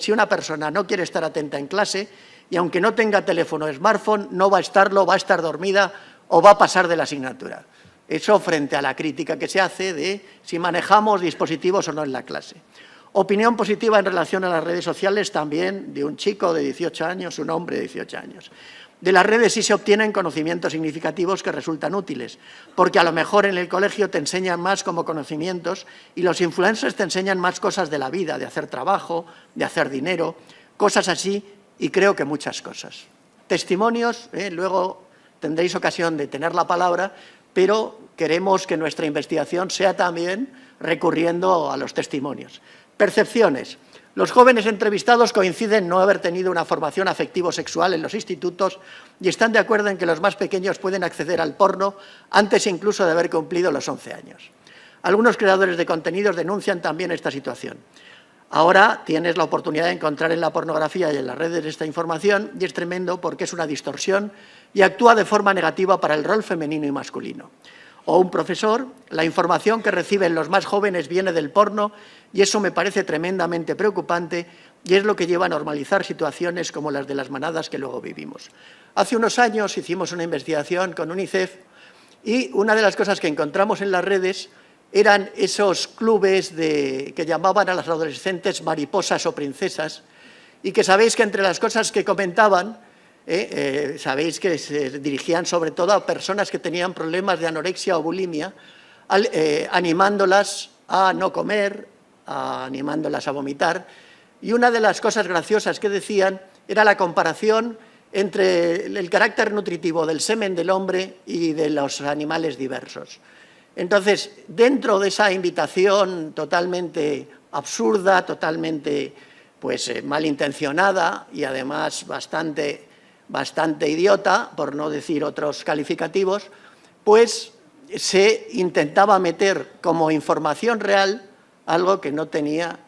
si una persona no quiere estar atenta en clase y aunque no tenga teléfono o smartphone, no va a estarlo, va a estar dormida o va a pasar de la asignatura. Eso frente a la crítica que se hace de si manejamos dispositivos o no en la clase. Opinión positiva en relación a las redes sociales también de un chico de 18 años, un hombre de 18 años. De las redes sí se obtienen conocimientos significativos que resultan útiles, porque a lo mejor en el colegio te enseñan más como conocimientos y los influencers te enseñan más cosas de la vida, de hacer trabajo, de hacer dinero, cosas así y creo que muchas cosas. Testimonios, luego tendréis ocasión de tener la palabra, pero queremos que nuestra investigación sea también recurriendo a los testimonios. Percepciones. Los jóvenes entrevistados coinciden en no haber tenido una formación afectivo-sexual en los institutos y están de acuerdo en que los más pequeños pueden acceder al porno antes incluso de haber cumplido los 11 años. Algunos creadores de contenidos denuncian también esta situación. Ahora tienes la oportunidad de encontrar en la pornografía y en las redes esta información y es tremendo porque es una distorsión y actúa de forma negativa para el rol femenino y masculino. O un profesor, la información que reciben los más jóvenes viene del porno y eso me parece tremendamente preocupante y es lo que lleva a normalizar situaciones como las de las manadas que luego vivimos. Hace unos años hicimos una investigación con UNICEF y una de las cosas que encontramos en las redes eran esos clubes que llamaban a las adolescentes mariposas o princesas y que sabéis que entre las cosas que comentaban sabéis que se dirigían sobre todo a personas que tenían problemas de anorexia o bulimia, animándolas a no comer, animándolas a vomitar. Y una de las cosas graciosas que decían era la comparación entre el carácter nutritivo del semen del hombre y de los animales diversos. Entonces, dentro de esa invitación totalmente absurda, totalmente malintencionada y además bastante idiota, por no decir otros calificativos, pues se intentaba meter como información real algo que no tenía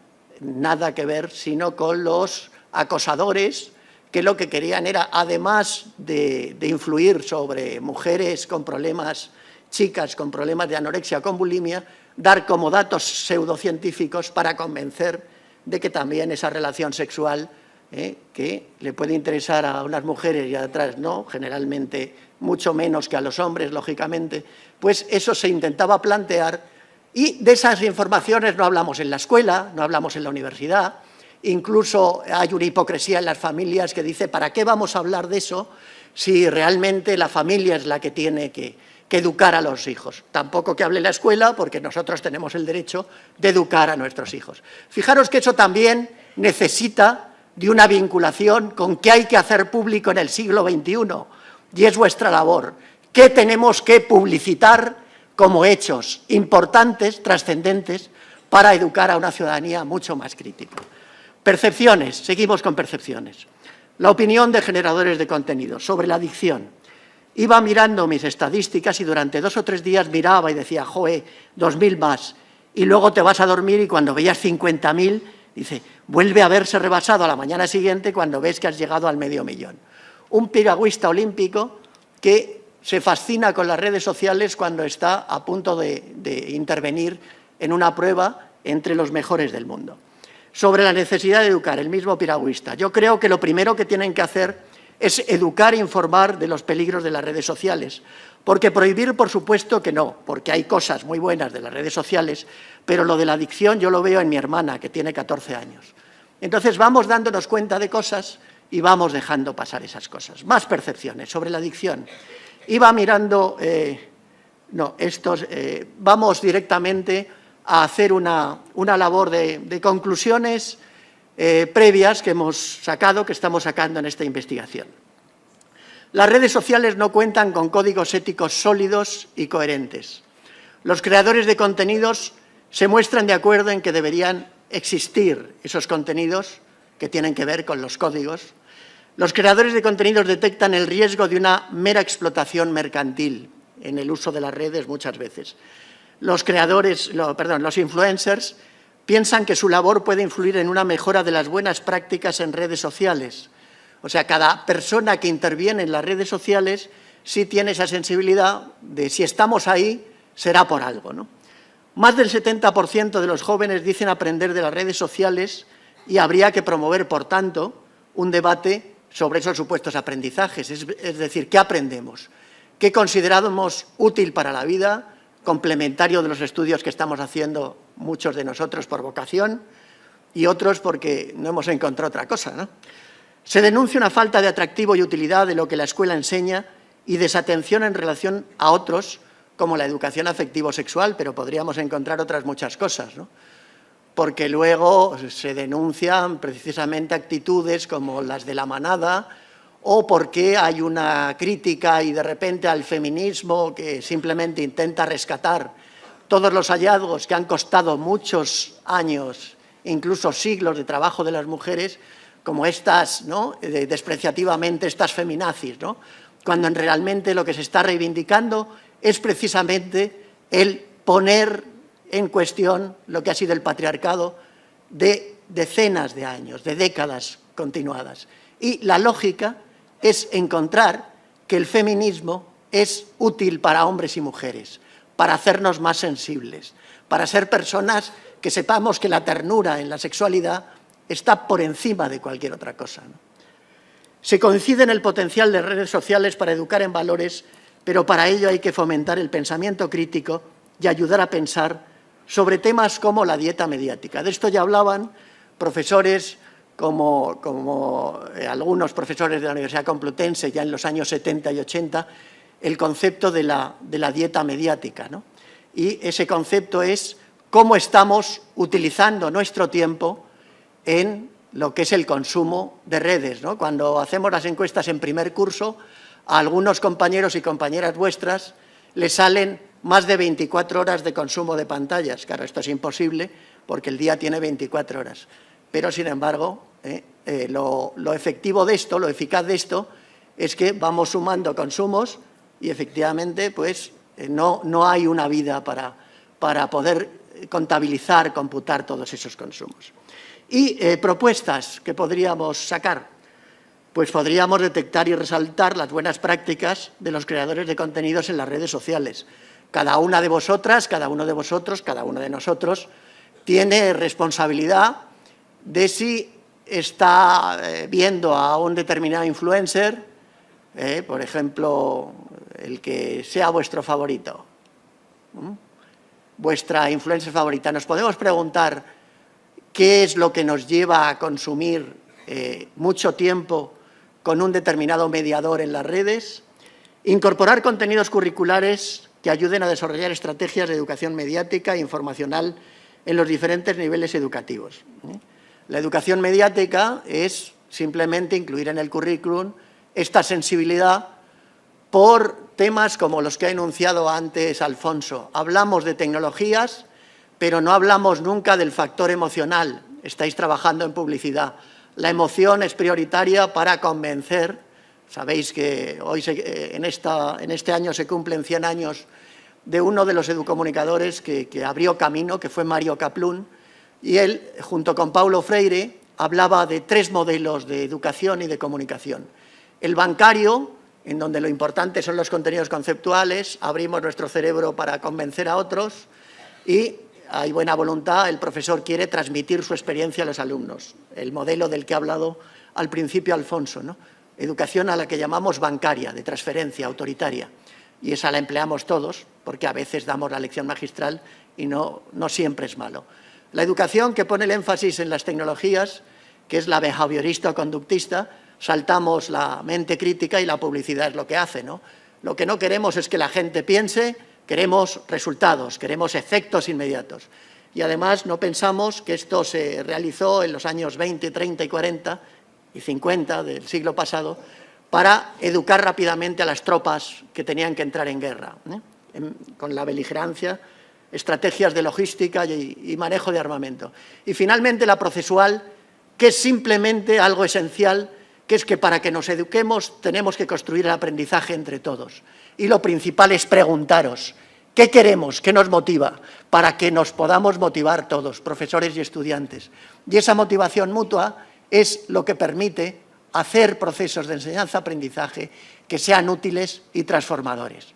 nada que ver sino con los acosadores que lo que querían era, además de influir sobre mujeres con problemas, chicas con problemas de anorexia o con bulimia, dar como datos pseudocientíficos para convencer de que también esa relación sexual que le puede interesar a unas mujeres y a otras no, generalmente mucho menos que a los hombres, lógicamente, pues eso se intentaba plantear y de esas informaciones no hablamos en la escuela, no hablamos en la universidad, incluso hay una hipocresía en las familias que dice ¿para qué vamos a hablar de eso si realmente la familia es la que tiene que educar a los hijos? Tampoco que hable la escuela porque nosotros tenemos el derecho de educar a nuestros hijos. Fijaros que eso también necesita de una vinculación con qué hay que hacer público en el siglo XXI y es vuestra labor. ¿Qué tenemos que publicitar como hechos importantes, trascendentes, para educar a una ciudadanía mucho más crítica? Percepciones, seguimos con percepciones. La opinión de generadores de contenido sobre la adicción. Iba mirando mis estadísticas y durante 2 o 3 días miraba y decía, joe, 2.000 más. Y luego te vas a dormir y cuando veías 50.000, dice, vuelve a verse rebasado a la mañana siguiente cuando ves que has llegado al 500.000. Un piragüista olímpico que se fascina con las redes sociales cuando está a punto de intervenir en una prueba entre los mejores del mundo. Sobre la necesidad de educar, el mismo piragüista. Yo creo que lo primero que tienen que hacer es educar e informar de los peligros de las redes sociales. Porque prohibir, por supuesto que no, porque hay cosas muy buenas de las redes sociales, pero lo de la adicción yo lo veo en mi hermana, que tiene 14 años. Entonces vamos dándonos cuenta de cosas y vamos dejando pasar esas cosas. Más percepciones sobre la adicción. y va mirando, vamos directamente a hacer una labor de conclusiones previas que hemos sacado, que estamos sacando en esta investigación. Las redes sociales no cuentan con códigos éticos sólidos y coherentes. Los creadores de contenidos se muestran de acuerdo en que deberían existir esos contenidos que tienen que ver con los códigos. Los creadores de contenidos detectan el riesgo de una mera explotación mercantil en el uso de las redes muchas veces. Los influencers piensan que su labor puede influir en una mejora de las buenas prácticas en redes sociales. O sea, cada persona que interviene en las redes sociales sí tiene esa sensibilidad de si estamos ahí, será por algo, ¿no? Más del 70% de los jóvenes dicen aprender de las redes sociales y habría que promover, por tanto, un debate sobre esos supuestos aprendizajes. Es decir, ¿qué aprendemos? ¿Qué consideramos útil para la vida, complementario de los estudios que estamos haciendo muchos de nosotros por vocación y otros porque no hemos encontrado otra cosa, ¿no? Se denuncia una falta de atractivo y utilidad de lo que la escuela enseña y desatención en relación a otros, como la educación afectivo-sexual, pero podríamos encontrar otras muchas cosas, ¿no? Porque luego se denuncian precisamente actitudes como las de la manada o porque hay una crítica y de repente al feminismo que simplemente intenta rescatar todos los hallazgos que han costado muchos años, incluso siglos de trabajo de las mujeres, como estas, ¿no?, despreciativamente estas feminazis, ¿no?, cuando realmente lo que se está reivindicando es precisamente el poner en cuestión lo que ha sido el patriarcado de decenas de años, de décadas continuadas. Y la lógica es encontrar que el feminismo es útil para hombres y mujeres, para hacernos más sensibles, para ser personas que sepamos que la ternura en la sexualidad está por encima de cualquier otra cosa, ¿no? Se coincide en el potencial de redes sociales para educar en valores, pero para ello hay que fomentar el pensamiento crítico y ayudar a pensar sobre temas como la dieta mediática. De esto ya hablaban profesores como algunos profesores de la Universidad Complutense ya en los años 70 y 80, el concepto de la dieta mediática, ¿no? Y ese concepto es cómo estamos utilizando nuestro tiempo en lo que es el consumo de redes, ¿no? Cuando hacemos las encuestas en primer curso, a algunos compañeros y compañeras vuestras les salen más de 24 horas de consumo de pantallas. Claro, esto es imposible porque el día tiene 24 horas. Pero, sin embargo, lo efectivo de esto, lo eficaz de esto, es que vamos sumando consumos y, efectivamente, pues no hay una vida para poder contabilizar, computar todos esos consumos. Y propuestas que podríamos sacar, pues podríamos detectar y resaltar las buenas prácticas de los creadores de contenidos en las redes sociales. Cada una de vosotras, cada uno de vosotros, cada uno de nosotros tiene responsabilidad de si está viendo a un determinado influencer, por ejemplo, el que sea vuestro favorito, vuestra influencer favorita. Nos podemos preguntar qué es lo que nos lleva a consumir mucho tiempo con un determinado mediador en las redes. Incorporar contenidos curriculares que ayuden a desarrollar estrategias de educación mediática e informacional en los diferentes niveles educativos. La educación mediática es simplemente incluir en el currículum esta sensibilidad por temas como los que ha enunciado antes Alfonso. Hablamos de tecnologías, pero no hablamos nunca del factor emocional. Estáis trabajando en publicidad. La emoción es prioritaria para convencer. Sabéis que hoy, en este año, se cumplen 100 años de uno de los educomunicadores que abrió camino, que fue Mario Kaplún, y él, junto con Paulo Freire, hablaba de 3 modelos de educación y de comunicación. El bancario, en donde lo importante son los contenidos conceptuales, abrimos nuestro cerebro para convencer a otros y hay buena voluntad, el profesor quiere transmitir su experiencia a los alumnos, el modelo del que ha hablado al principio Alfonso, ¿no? Educación a la que llamamos bancaria, de transferencia, autoritaria, y esa la empleamos todos, porque a veces damos la lección magistral y no siempre es malo. La educación que pone el énfasis en las tecnologías, que es la behaviorista o conductista, saltamos la mente crítica y la publicidad es lo que hace, ¿no? Lo que no queremos es que la gente piense, queremos resultados, queremos efectos inmediatos. Y además no pensamos que esto se realizó en los años 20, 30 y 40 y 50 del siglo pasado para educar rápidamente a las tropas que tenían que entrar en guerra, con la beligerancia, estrategias de logística y manejo de armamento. Y finalmente la procesual, que es simplemente algo esencial, que es que para que nos eduquemos tenemos que construir el aprendizaje entre todos. Y lo principal es preguntaros, ¿qué queremos? ¿Qué nos motiva? Para que nos podamos motivar todos, profesores y estudiantes. Y esa motivación mutua es lo que permite hacer procesos de enseñanza-aprendizaje que sean útiles y transformadores.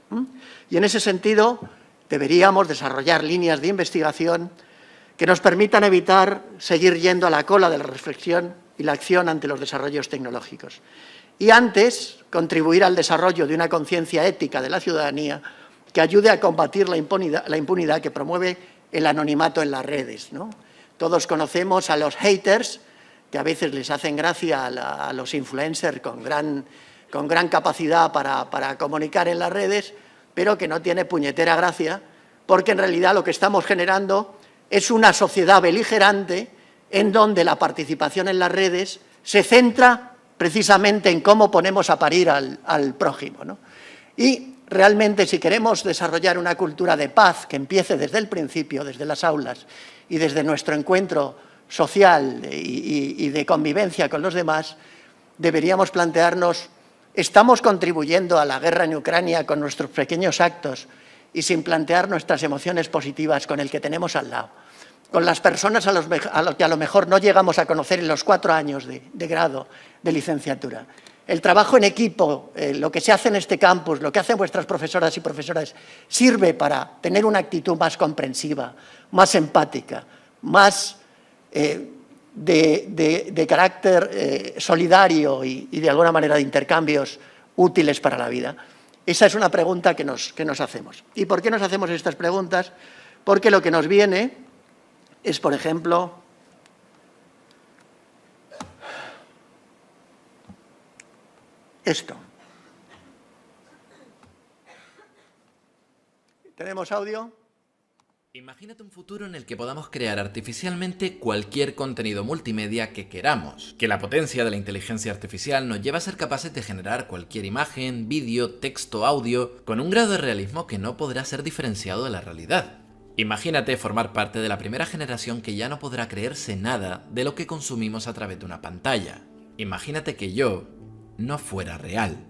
Y en ese sentido deberíamos desarrollar líneas de investigación que nos permitan evitar seguir yendo a la cola de la reflexión y la acción ante los desarrollos tecnológicos. Y antes, contribuir al desarrollo de una conciencia ética de la ciudadanía que ayude a combatir la impunidad que promueve el anonimato en las redes, ¿no? Todos conocemos a los haters, que a veces les hacen gracia a los influencers con gran capacidad para comunicar en las redes, pero que no tiene puñetera gracia, porque en realidad lo que estamos generando es una sociedad beligerante en donde la participación en las redes se centra precisamente en cómo ponemos a parir al prójimo, ¿no? Y realmente, si queremos desarrollar una cultura de paz que empiece desde el principio, desde las aulas y desde nuestro encuentro social y de convivencia con los demás, deberíamos plantearnos, ¿estamos contribuyendo a la guerra en Ucrania con nuestros pequeños actos y sin plantear nuestras emociones positivas con el que tenemos al lado? Con las personas a los que a lo mejor no llegamos a conocer en los 4 años de grado de licenciatura. El trabajo en equipo, lo que se hace en este campus, lo que hacen vuestras profesoras y profesores, sirve para tener una actitud más comprensiva, más empática, más de carácter solidario y de alguna manera de intercambios útiles para la vida. Esa es una pregunta que nos hacemos. ¿Y por qué nos hacemos estas preguntas? Porque lo que nos viene es, por ejemplo, esto. ¿Tenemos audio? Imagínate un futuro en el que podamos crear artificialmente cualquier contenido multimedia que queramos. Que la potencia de la inteligencia artificial nos lleva a ser capaces de generar cualquier imagen, vídeo, texto, audio, con un grado de realismo que no podrá ser diferenciado de la realidad. Imagínate formar parte de la primera generación que ya no podrá creerse nada de lo que consumimos a través de una pantalla. Imagínate que yo no fuera real.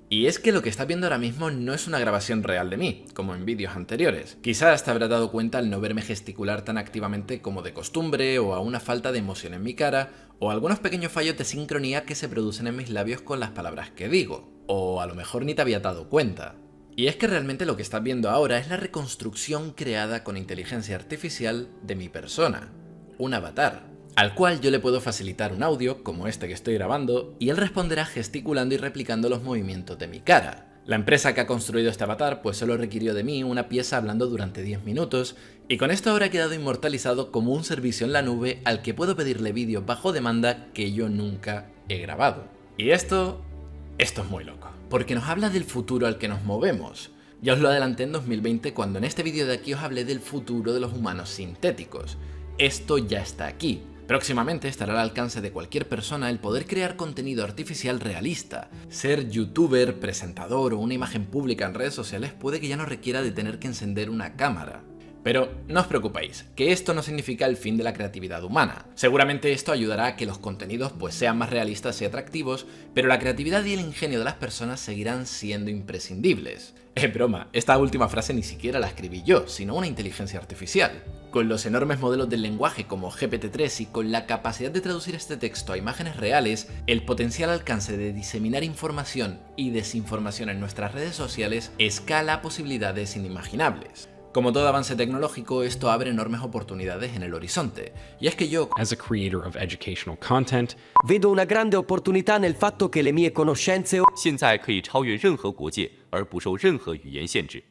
Y es que lo que estás viendo ahora mismo no es una grabación real de mí, como en vídeos anteriores. Quizás te habrás dado cuenta al no verme gesticular tan activamente como de costumbre, o a una falta de emoción en mi cara, o algunos pequeños fallos de sincronía que se producen en mis labios con las palabras que digo. O a lo mejor ni te había dado cuenta. Y es que realmente lo que estás viendo ahora es la reconstrucción creada con inteligencia artificial de mi persona, un avatar, al cual yo le puedo facilitar un audio, como este que estoy grabando, y él responderá gesticulando y replicando los movimientos de mi cara. La empresa que ha construido este avatar pues solo requirió de mí una pieza hablando durante 10 minutos, y con esto habrá quedado inmortalizado como un servicio en la nube al que puedo pedirle vídeos bajo demanda que yo nunca he grabado. Y esto es muy loco, porque nos habla del futuro al que nos movemos. Ya os lo adelanté en 2020 cuando en este vídeo de aquí os hablé del futuro de los humanos sintéticos. Esto ya está aquí. Próximamente estará al alcance de cualquier persona el poder crear contenido artificial realista. Ser youtuber, presentador o una imagen pública en redes sociales puede que ya no requiera de tener que encender una cámara. Pero no os preocupéis, que esto no significa el fin de la creatividad humana. Seguramente esto ayudará a que los contenidos pues sean más realistas y atractivos, pero la creatividad y el ingenio de las personas seguirán siendo imprescindibles. Es broma, esta última frase ni siquiera la escribí yo, sino una inteligencia artificial. Con los enormes modelos del lenguaje como GPT-3 y con la capacidad de traducir este texto a imágenes reales, el potencial alcance de diseminar información y desinformación en nuestras redes sociales escala posibilidades inimaginables. Como todo avance tecnológico, esto abre enormes oportunidades en el horizonte. Y es que yo, as a creator of educational content, vedo una grande opportunità nel fatto che le mie conoscenze 现在可以超越任何国界而不受任何语言限制。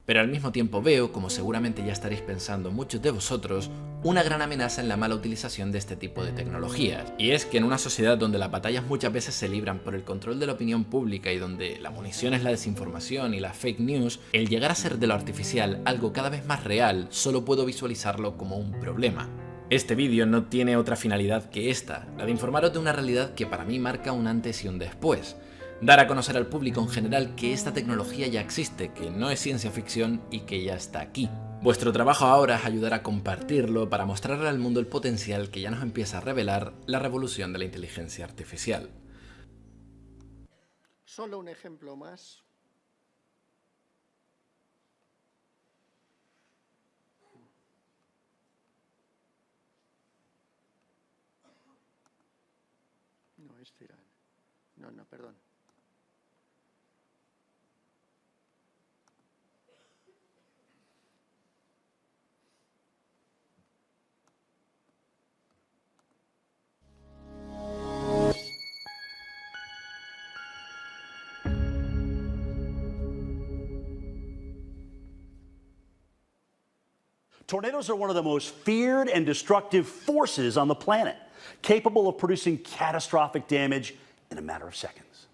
Pero al mismo tiempo veo, como seguramente ya estaréis pensando muchos de vosotros, una gran amenaza en la mala utilización de este tipo de tecnologías. Y es que en una sociedad donde las batallas muchas veces se libran por el control de la opinión pública y donde la munición es la desinformación y las fake news, el llegar a ser de lo artificial algo cada vez más real, solo puedo visualizarlo como un problema. Este vídeo no tiene otra finalidad que esta, la de informaros de una realidad que para mí marca un antes y un después. Dar a conocer al público en general que esta tecnología ya existe, que no es ciencia ficción y que ya está aquí. Vuestro trabajo ahora es ayudar a compartirlo para mostrarle al mundo el potencial que ya nos empieza a revelar la revolución de la inteligencia artificial. Solo un ejemplo más. No, este era... No, perdón. Tornadoes are one of the most feared and destructive forces on the planet, capable of producing catastrophic damage in a matter of seconds.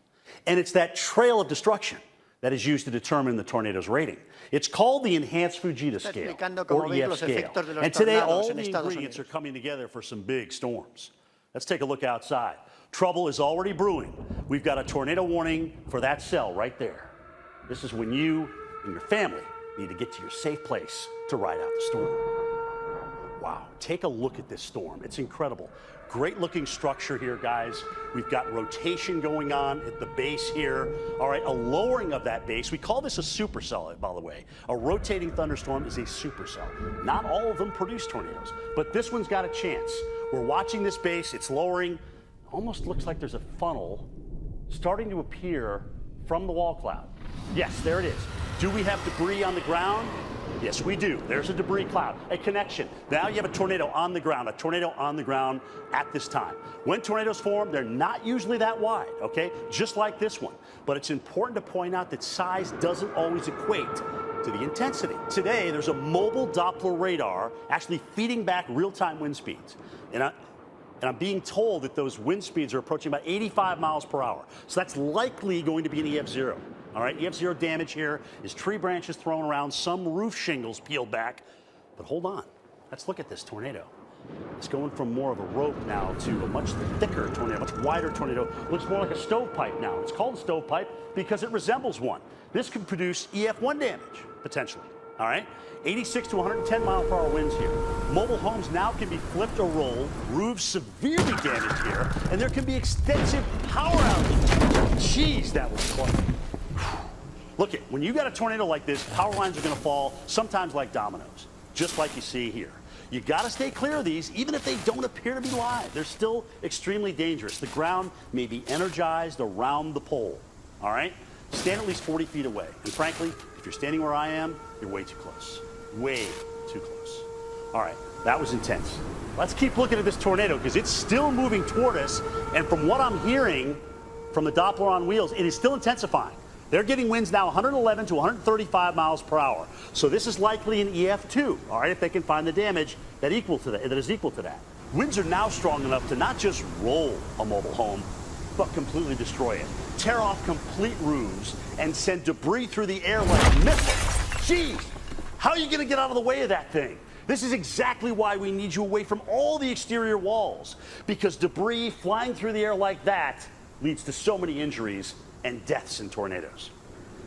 And it's that trail of destruction that is used to determine the tornado's rating. It's called the Enhanced Fujita Scale, or EF scale. And today, all the ingredients are coming together for some big storms. Let's take a look outside. Trouble is already brewing. We've got a tornado warning for that cell right there. This is when you and your family need to get to your safe place to ride out the storm. Wow, take a look at this storm. It's incredible. Great looking structure here, guys. We've got rotation going on at the base here. All right, a lowering of that base. We call this a supercell, by the way. A rotating thunderstorm is a supercell. Not all of them produce tornadoes, but this one's got a chance. We're watching this base, it's lowering. Almost looks like there's a funnel starting to appear from the wall cloud. Yes, there it is. Do we have debris on the ground? Yes, we do. There's a debris cloud, a connection. Now you have a tornado on the ground at this time. When tornadoes form, they're not usually that wide, okay? Just like this one. But it's important to point out that size doesn't always equate to the intensity. Today, there's a mobile Doppler radar actually feeding back real-time wind speeds. And I'm being told that those wind speeds are approaching about 85 miles per hour. So that's likely going to be an EF0. All right, EF0 damage here is tree branches thrown around, some roof shingles peeled back. But hold on, let's look at this tornado. It's going from more of a rope now to a much thicker tornado, much wider tornado. Looks more like a stovepipe now. It's called a stovepipe because it resembles one. This could produce EF1 damage, potentially. All right, 86 to 110 mile per hour winds here. Mobile homes now can be flipped or rolled, roofs severely damaged here, and there can be extensive power outages. Jeez, that was close. Look, when you got a tornado like this, power lines are going to fall, sometimes like dominoes, just like you see here. You got to stay clear of these, even if they don't appear to be live. They're still extremely dangerous. The ground may be energized around the pole, all right? Stand at least 40 feet away. And frankly, if you're standing where I am, you're way too close. Way too close. All right, that was intense. Let's keep looking at this tornado because it's still moving toward us. And from what I'm hearing from the Doppler on wheels, it is still intensifying. They're getting winds now 111 to 135 miles per hour. So this is likely an EF2, all right, if they can find the damage that is equal to that. Winds are now strong enough to not just roll a mobile home, but completely destroy it. Tear off complete roofs and send debris through the air like missiles. Jeez, how are you going to get out of the way of that thing? This is exactly why we need you away from all the exterior walls, because debris flying through the air like that leads to so many injuries and deaths in tornadoes.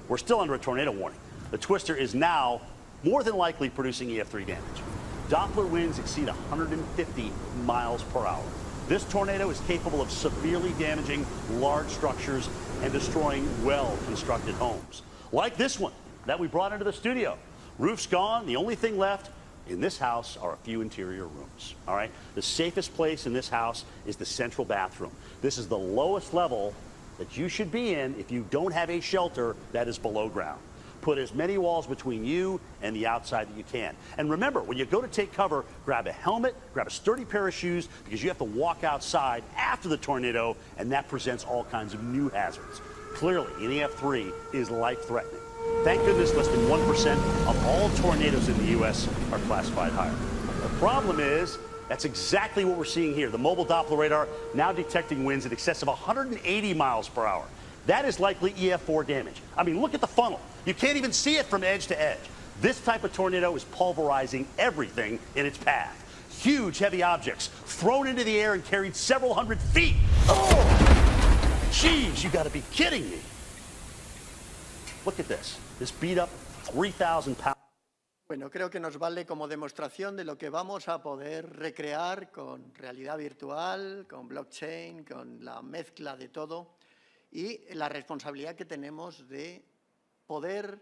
We're still under a tornado warning. The twister is now more than likely producing EF3 damage. Doppler winds exceed 150 miles per hour. This tornado is capable of severely damaging large structures and destroying well-constructed homes. Like this one that we brought into the studio. Roof's gone. The only thing left in this house are a few interior rooms. All right? The safest place in this house is the central bathroom. This is the lowest level that you should be in if you don't have a shelter that is below ground. Put as many walls between you and the outside that you can. And remember, when you go to take cover, grab a helmet, grab a sturdy pair of shoes, because you have to walk outside after the tornado, and that presents all kinds of new hazards. Clearly, an EF3 is life-threatening. Thank goodness less than 1% of all tornadoes in the U.S. are classified higher. The problem is, that's exactly what we're seeing here. The mobile Doppler radar now detecting winds in excess of 180 miles per hour. That is likely EF4 damage. I mean, look at the funnel. You can't even see it from edge to edge. This type of tornado is pulverizing everything in its path. Huge, heavy objects thrown into the air and carried several hundred feet. Oh! Jeez, you gotta be kidding me. Look at this. This beat up 3,000 pounds. Bueno, creo que nos vale como demostración de lo que vamos a poder recrear con realidad virtual, con blockchain, con la mezcla de todo y la responsabilidad que tenemos de poder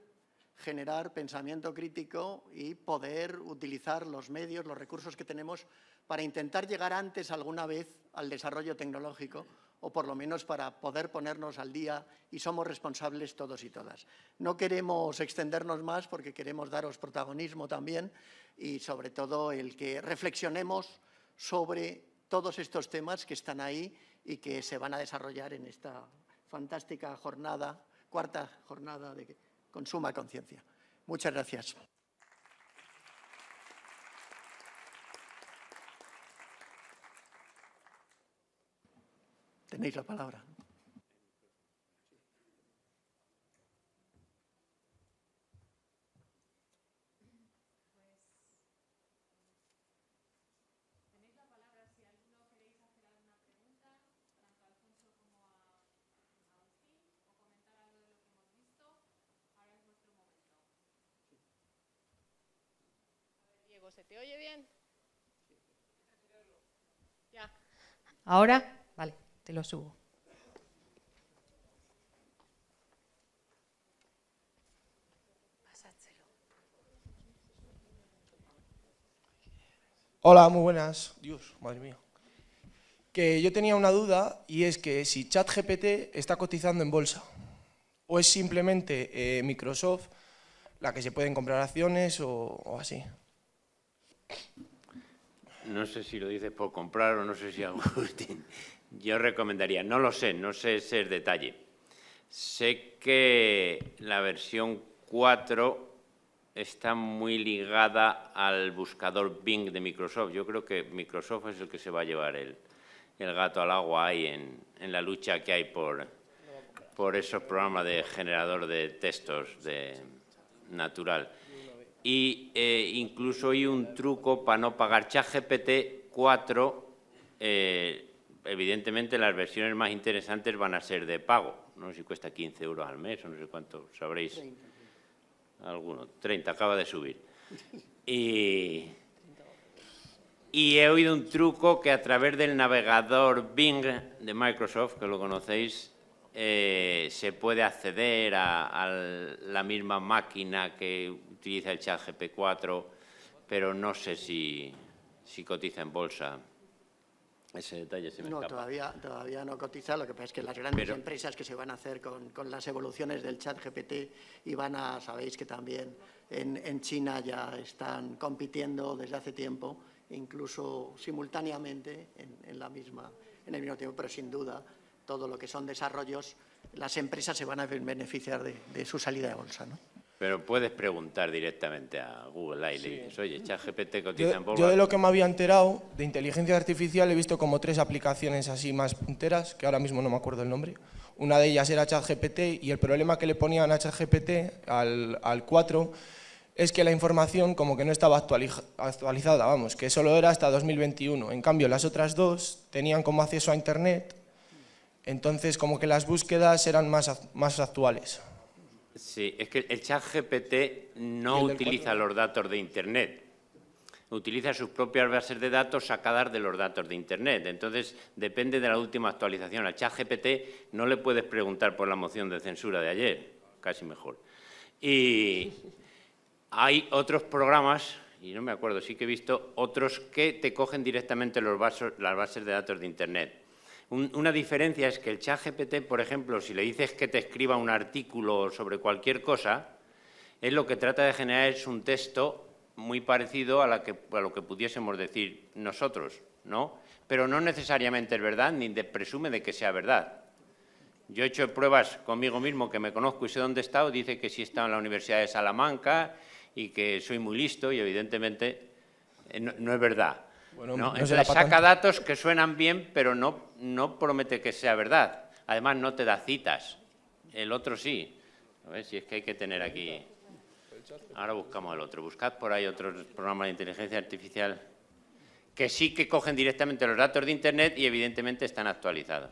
generar pensamiento crítico y poder utilizar los medios, los recursos que tenemos para intentar llegar antes alguna vez al desarrollo tecnológico o por lo menos para poder ponernos al día y somos responsables todos y todas. No queremos extendernos más porque queremos daros protagonismo también y sobre todo el que reflexionemos sobre todos estos temas que están ahí y que se van a desarrollar en esta fantástica jornada, cuarta jornada de Consuma Conciencia. Muchas gracias. Tenéis la palabra. Diego, ¿se te oye bien? ¿Ya? ¿Ahora? Vale, te lo subo. Hola, muy buenas. Dios, madre mía. Que yo tenía una duda y es que si ChatGPT está cotizando en bolsa o es simplemente Microsoft la que se pueden comprar acciones o así. No sé si lo dices por comprar o no sé si Agustín. Yo recomendaría, no lo sé, no sé ese detalle. Sé que la versión 4 está muy ligada al buscador Bing de Microsoft. Yo creo que Microsoft es el que se va a llevar el gato al agua ahí en la lucha que hay por esos programas de generador de textos de natural. Y incluso hay un truco para no pagar ChatGPT 4. Evidentemente las versiones más interesantes van a ser de pago. No sé si cuesta 15 euros al mes o no sé cuánto sabréis. 30. Alguno, 30, acaba de subir. Y he oído un truco que a través del navegador Bing de Microsoft, que lo conocéis, se puede acceder a la misma máquina que utiliza el ChatGPT 4, pero no sé si cotiza en bolsa. Ese detalle se me escapa. Todavía no cotiza, lo que pasa es que las grandes empresas que se van a hacer con las evoluciones del ChatGPT y sabéis que también en China ya están compitiendo desde hace tiempo, incluso simultáneamente en el mismo tiempo, pero sin duda todo lo que son desarrollos, las empresas se van a beneficiar de su salida de bolsa, ¿no? Pero puedes preguntar directamente a Google ahí, le dices, oye, ChatGPT cotiza en bolsa. Yo de lo que me había enterado de inteligencia artificial he visto como 3 aplicaciones así más punteras, que ahora mismo no me acuerdo el nombre. Una de ellas era ChatGPT y el problema que le ponían a ChatGPT, al 4, es que la información como que no estaba actualizada, vamos, que solo era hasta 2021. En cambio, las otras 2 tenían como acceso a Internet, entonces como que las búsquedas eran más actuales. Sí, es que el ChatGPT no utiliza los datos de Internet, utiliza sus propias bases de datos sacadas de los datos de Internet. Entonces, depende de la última actualización. Al ChatGPT no le puedes preguntar por la moción de censura de ayer, casi mejor. Y hay otros programas, y no me acuerdo, sí que he visto otros que te cogen directamente las bases de datos de Internet. Una diferencia es que el ChatGPT, por ejemplo, si le dices que te escriba un artículo sobre cualquier cosa, él lo que trata de generar es un texto muy parecido a lo que pudiésemos decir nosotros, ¿no? Pero no necesariamente es verdad, ni presume de que sea verdad. Yo he hecho pruebas conmigo mismo, que me conozco y sé dónde he estado, dice que sí he estado en la Universidad de Salamanca y que soy muy listo y evidentemente no es verdad. Bueno, ¿no? no Entonces será saca datos que suenan bien, pero no promete que sea verdad. Además no te da citas. El otro sí. A ver si es que hay que tener aquí... Ahora buscamos el otro. Buscad por ahí otros programas de inteligencia artificial que sí que cogen directamente los datos de Internet y evidentemente están actualizados.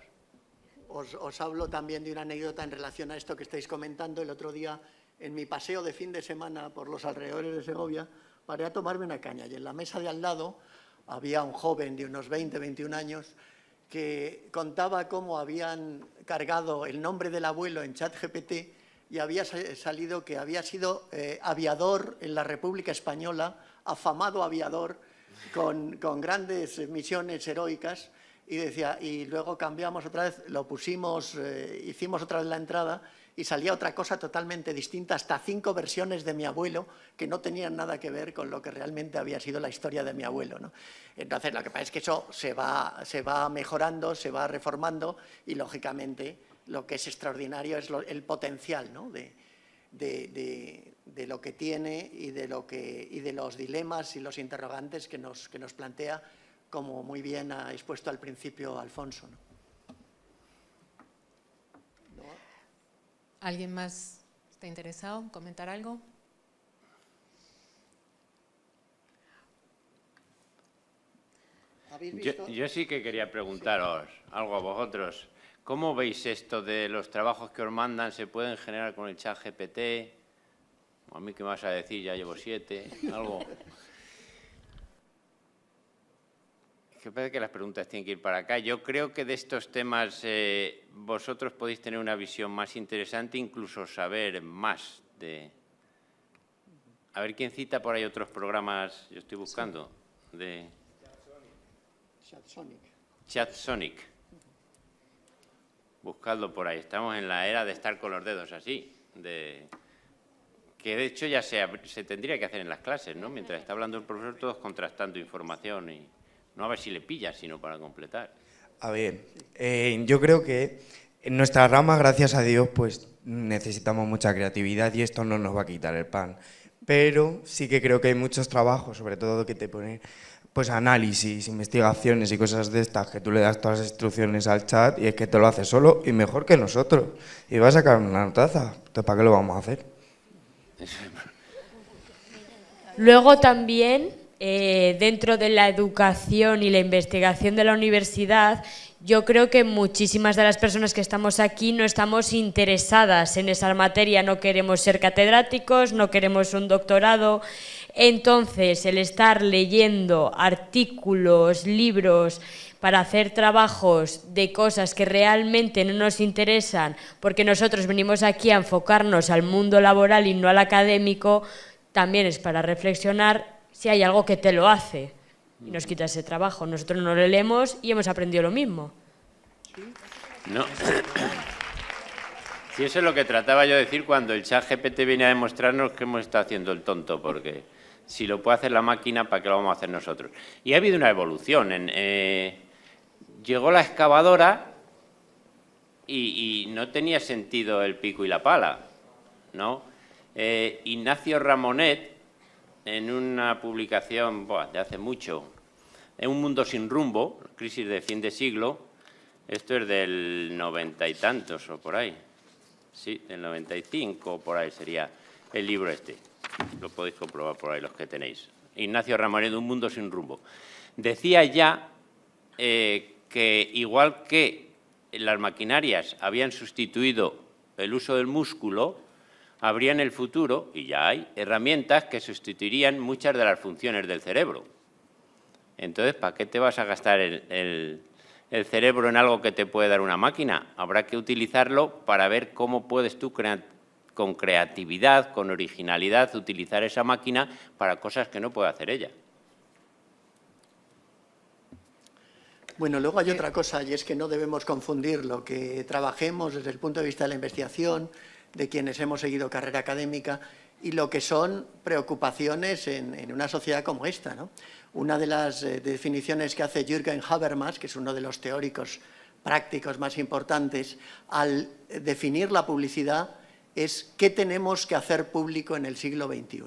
Os hablo también de una anécdota en relación a esto que estáis comentando. El otro día, en mi paseo de fin de semana por los alrededores de Segovia, paré a tomarme una caña y en la mesa de al lado había un joven de unos 20, 21 años que contaba cómo habían cargado el nombre del abuelo en ChatGPT y había salido que había sido aviador en la República Española, afamado aviador, con grandes misiones heroicas, y decía, y luego cambiamos otra vez, lo pusimos, hicimos otra vez la entrada y salía otra cosa totalmente distinta, hasta 5 versiones de mi abuelo que no tenían nada que ver con lo que realmente había sido la historia de mi abuelo, ¿no? Entonces, lo que pasa es que eso se va mejorando, se va reformando y, lógicamente, lo que es extraordinario es el potencial, ¿no? de lo que tiene y de los dilemas y los interrogantes que nos plantea, como muy bien ha expuesto al principio Alfonso, ¿no? ¿Alguien más está interesado en comentar algo? Yo sí que quería preguntaros algo a vosotros. ¿Cómo veis esto de los trabajos que os mandan se pueden generar con el ChatGPT? A mí, ¿qué me vas a decir? Ya llevo 7, algo. Que parece que las preguntas tienen que ir para acá. Yo creo que de estos temas vosotros podéis tener una visión más interesante, incluso saber más de... A ver, ¿quién cita por ahí otros programas? Yo estoy buscando. De... ChatSonic. Buscadlo por ahí. Estamos en la era de estar con los dedos así. Que de hecho ya se tendría que hacer en las clases, ¿no? Mientras está hablando el profesor, todos contrastando información y... No a ver si le pillas, sino para completar. A ver, yo creo que en nuestra rama, gracias a Dios, pues necesitamos mucha creatividad y esto no nos va a quitar el pan. Pero sí que creo que hay muchos trabajos, sobre todo que te ponen pues análisis, investigaciones y cosas de estas, que tú le das todas las instrucciones al chat y es que te lo hace solo y mejor que nosotros. Y va a sacar una notaza. Entonces, ¿para qué lo vamos a hacer? Luego también... dentro de la educación y la investigación de la universidad, yo creo que muchísimas de las personas que estamos aquí no estamos interesadas en esa materia, no queremos ser catedráticos, no queremos un doctorado. Entonces, el estar leyendo artículos, libros, para hacer trabajos de cosas que realmente no nos interesan, porque nosotros venimos aquí a enfocarnos al mundo laboral y no al académico, también es para reflexionar si hay algo que te lo hace y nos quita ese trabajo. Nosotros no lo leemos y hemos aprendido lo mismo. No. Sí, eso es lo que trataba yo de decir cuando el ChatGPT viene a demostrarnos que hemos estado haciendo el tonto, porque si lo puede hacer la máquina, ¿para qué lo vamos a hacer nosotros? Y ha habido una evolución. Llegó la excavadora y no tenía sentido el pico y la pala, ¿no? Ignacio Ramonet, en una publicación de hace mucho, en Un mundo sin rumbo, crisis de fin de siglo, esto es del 90 y tantos o por ahí, sí, del 95 por ahí sería el libro este, lo podéis comprobar por ahí los que tenéis. Ignacio Ramonet, Un mundo sin rumbo. Decía ya que igual que las maquinarias habían sustituido el uso del músculo, habría en el futuro, y ya hay, herramientas que sustituirían muchas de las funciones del cerebro. Entonces, ¿para qué te vas a gastar el cerebro en algo que te puede dar una máquina? Habrá que utilizarlo para ver cómo puedes tú, con creatividad, con originalidad, utilizar esa máquina para cosas que no puede hacer ella. Bueno, luego hay otra cosa, y es que no debemos confundir lo que trabajemos desde el punto de vista de la investigación, de quienes hemos seguido carrera académica, y lo que son preocupaciones en una sociedad como esta, ¿no? Una de las definiciones que hace Jürgen Habermas, que es uno de los teóricos prácticos más importantes al definir la publicidad es qué tenemos que hacer público en el siglo XXI.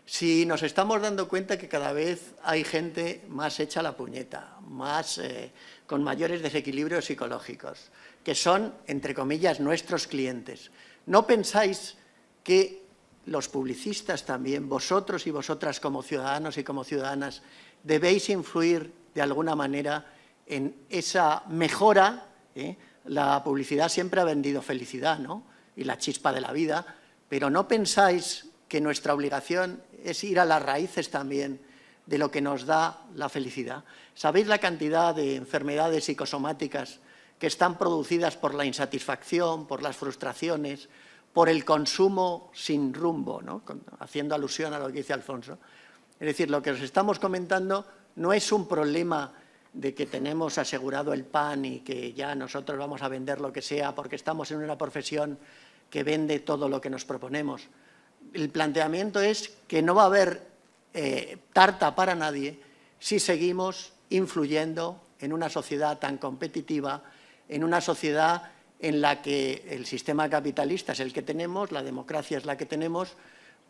Si nos estamos dando cuenta que cada vez hay gente más hecha a la puñeta, con mayores desequilibrios psicológicos, que son, entre comillas, nuestros clientes, ¿no pensáis que los publicistas también, vosotros y vosotras como ciudadanos y como ciudadanas, debéis influir de alguna manera en esa mejora? La publicidad siempre ha vendido felicidad, ¿no? Y la chispa de la vida, pero ¿no pensáis que nuestra obligación es ir a las raíces también de lo que nos da la felicidad? ¿Sabéis la cantidad de enfermedades psicosomáticas que están producidas por la insatisfacción, por las frustraciones, por el consumo sin rumbo, ¿no? Haciendo alusión a lo que dice Alfonso? Es decir, lo que os estamos comentando no es un problema de que tenemos asegurado el pan y que ya nosotros vamos a vender lo que sea porque estamos en una profesión que vende todo lo que nos proponemos. El planteamiento es que no va a haber tarta para nadie si seguimos influyendo en una sociedad tan competitiva, en una sociedad en la que el sistema capitalista es el que tenemos, la democracia es la que tenemos,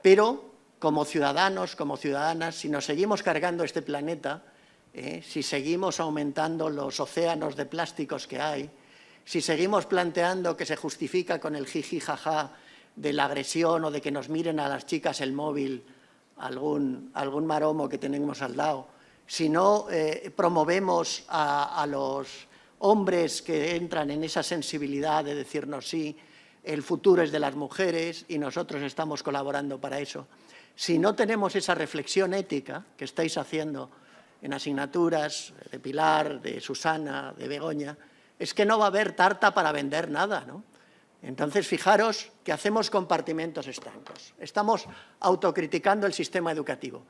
pero como ciudadanos, como ciudadanas, si nos seguimos cargando este planeta, si seguimos aumentando los océanos de plásticos que hay, si seguimos planteando que se justifica con el jiji jaja de la agresión o de que nos miren a las chicas el móvil, algún maromo que tenemos al lado, si no promovemos a los hombres que entran en esa sensibilidad de decirnos sí, el futuro es de las mujeres y nosotros estamos colaborando para eso, si no tenemos esa reflexión ética que estáis haciendo en asignaturas de Pilar, de Susana, de Begoña, es que no va a haber tarta para vender nada, ¿no? Entonces, fijaros que hacemos compartimentos estancos. Estamos autocriticando el sistema educativo,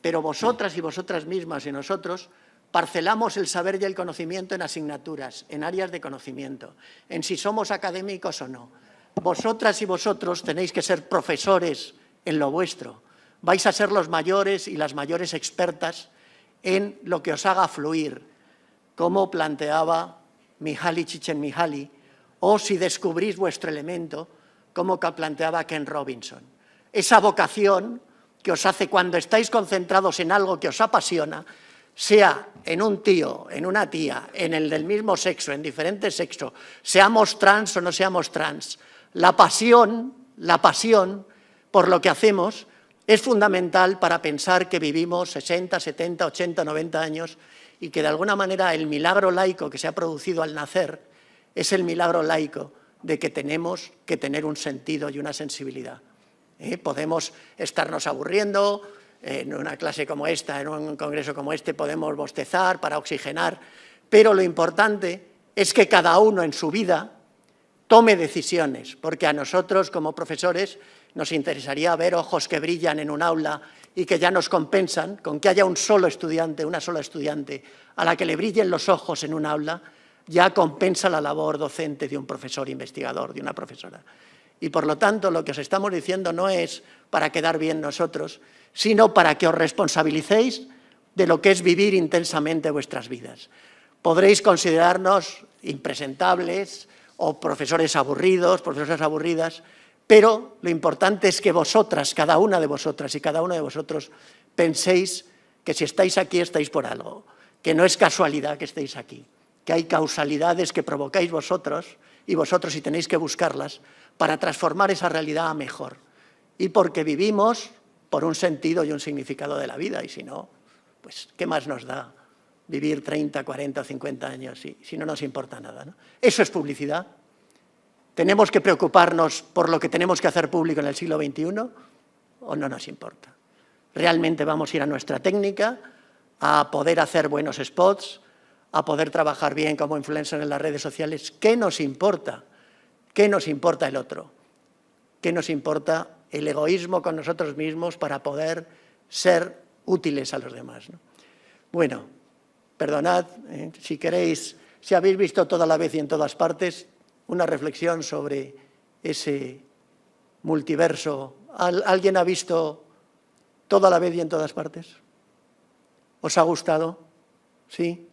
pero vosotras y vosotras mismas y nosotros parcelamos el saber y el conocimiento en asignaturas, en áreas de conocimiento, en si somos académicos o no. Vosotras y vosotros tenéis que ser profesores en lo vuestro. Vais a ser los mayores y las mayores expertas en lo que os haga fluir, como planteaba Mihaly Csikszentmihalyi, o si descubrís vuestro elemento, como planteaba Ken Robinson. Esa vocación que os hace, cuando estáis concentrados en algo que os apasiona, sea en un tío, en una tía, en el del mismo sexo, en diferentes sexos, seamos trans o no seamos trans, la pasión por lo que hacemos es fundamental para pensar que vivimos 60, 70, 80, 90 años y que de alguna manera el milagro laico que se ha producido al nacer es el milagro laico de que tenemos que tener un sentido y una sensibilidad. Podemos estarnos aburriendo, en una clase como esta, en un congreso como este, podemos bostezar para oxigenar, pero lo importante es que cada uno en su vida tome decisiones, porque a nosotros como profesores nos interesaría ver ojos que brillan en un aula y que ya nos compensan, con que haya un solo estudiante, una sola estudiante a la que le brillen los ojos en un aula, ya compensa la labor docente de un profesor investigador, de una profesora. Y por lo tanto, lo que os estamos diciendo no es para quedar bien nosotros, sino para que os responsabilicéis de lo que es vivir intensamente vuestras vidas. Podréis considerarnos impresentables o profesores aburridos, profesoras aburridas, pero lo importante es que vosotras, cada una de vosotras y cada uno de vosotros, penséis que si estáis aquí, estáis por algo, que no es casualidad que estéis aquí, que hay causalidades que provocáis vosotros y tenéis que buscarlas para transformar esa realidad a mejor. Y porque vivimos por un sentido y un significado de la vida, y si no, pues ¿qué más nos da vivir 30, 40 o 50 años si no nos importa nada, ¿no? Eso es publicidad. ¿Tenemos que preocuparnos por lo que tenemos que hacer público en el siglo XXI o no nos importa? ¿Realmente vamos a ir a nuestra técnica, a poder hacer buenos spots, a poder trabajar bien como influencer en las redes sociales? ¿Qué nos importa? ¿Qué nos importa el otro? ¿Qué nos importa el egoísmo con nosotros mismos para poder ser útiles a los demás, ¿no? Bueno, perdonad, si queréis, si habéis visto Toda la vez y en todas partes, una reflexión sobre ese multiverso. ¿Alguien ha visto Toda la vez y en todas partes? ¿Os ha gustado? ¿Sí?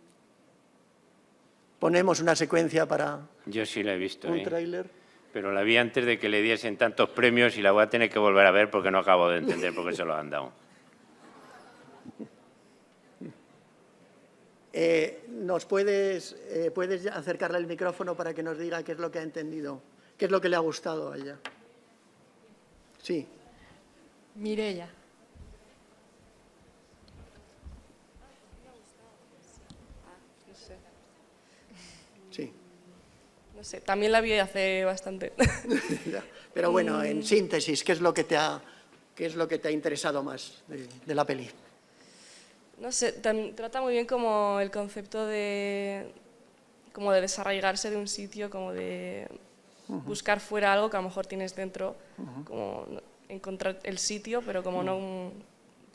ponemos una secuencia para Yo sí la he visto, un tráiler. pero la vi antes de que le diesen tantos premios y la voy a tener que volver a ver porque no acabo de entender por qué se lo han dado. ¿Nos puedes acercarle el micrófono para que nos diga qué es lo que ha entendido, qué es lo que le ha gustado a ella? Sí. Mireia. Sí. No sé, también la vi hace bastante. Pero bueno, en síntesis, ¿qué es lo que te ha interesado más de la peli? No sé, trata muy bien como el concepto de desarraigarse de un sitio, como de buscar fuera algo que a lo mejor tienes dentro, como encontrar el sitio, pero como no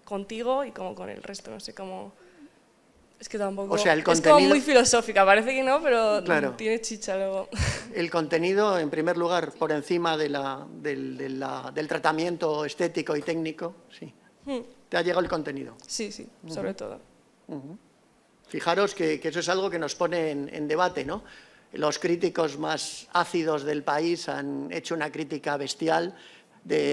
contigo y como con el resto, no sé cómo... Es que tampoco... O sea, el es contenido... como muy filosófica, parece que no, pero claro. Tiene chicha luego. El contenido, en primer lugar, por encima del tratamiento estético y técnico, sí. ¿Te ha llegado el contenido? Sí, sí, sobre todo. Fijaros que eso es algo que nos pone en debate, ¿no? Los críticos más ácidos del país han hecho una crítica bestial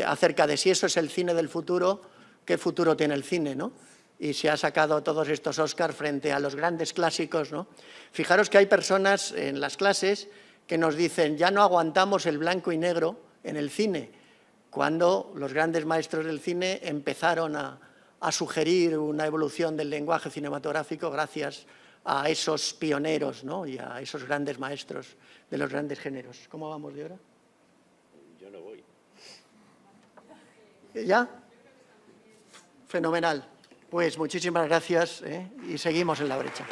acerca de si eso es el cine del futuro, qué futuro tiene el cine, ¿no? Y se ha sacado todos estos Oscars frente a los grandes clásicos, ¿no? Fijaros que hay personas en las clases que nos dicen ya no aguantamos el blanco y negro en el cine, cuando los grandes maestros del cine empezaron a sugerir una evolución del lenguaje cinematográfico gracias a esos pioneros, ¿no? Y a esos grandes maestros de los grandes géneros. ¿Cómo vamos de hora? Yo no voy. ¿Ya? Fenomenal. Pues muchísimas gracias y seguimos en la brecha.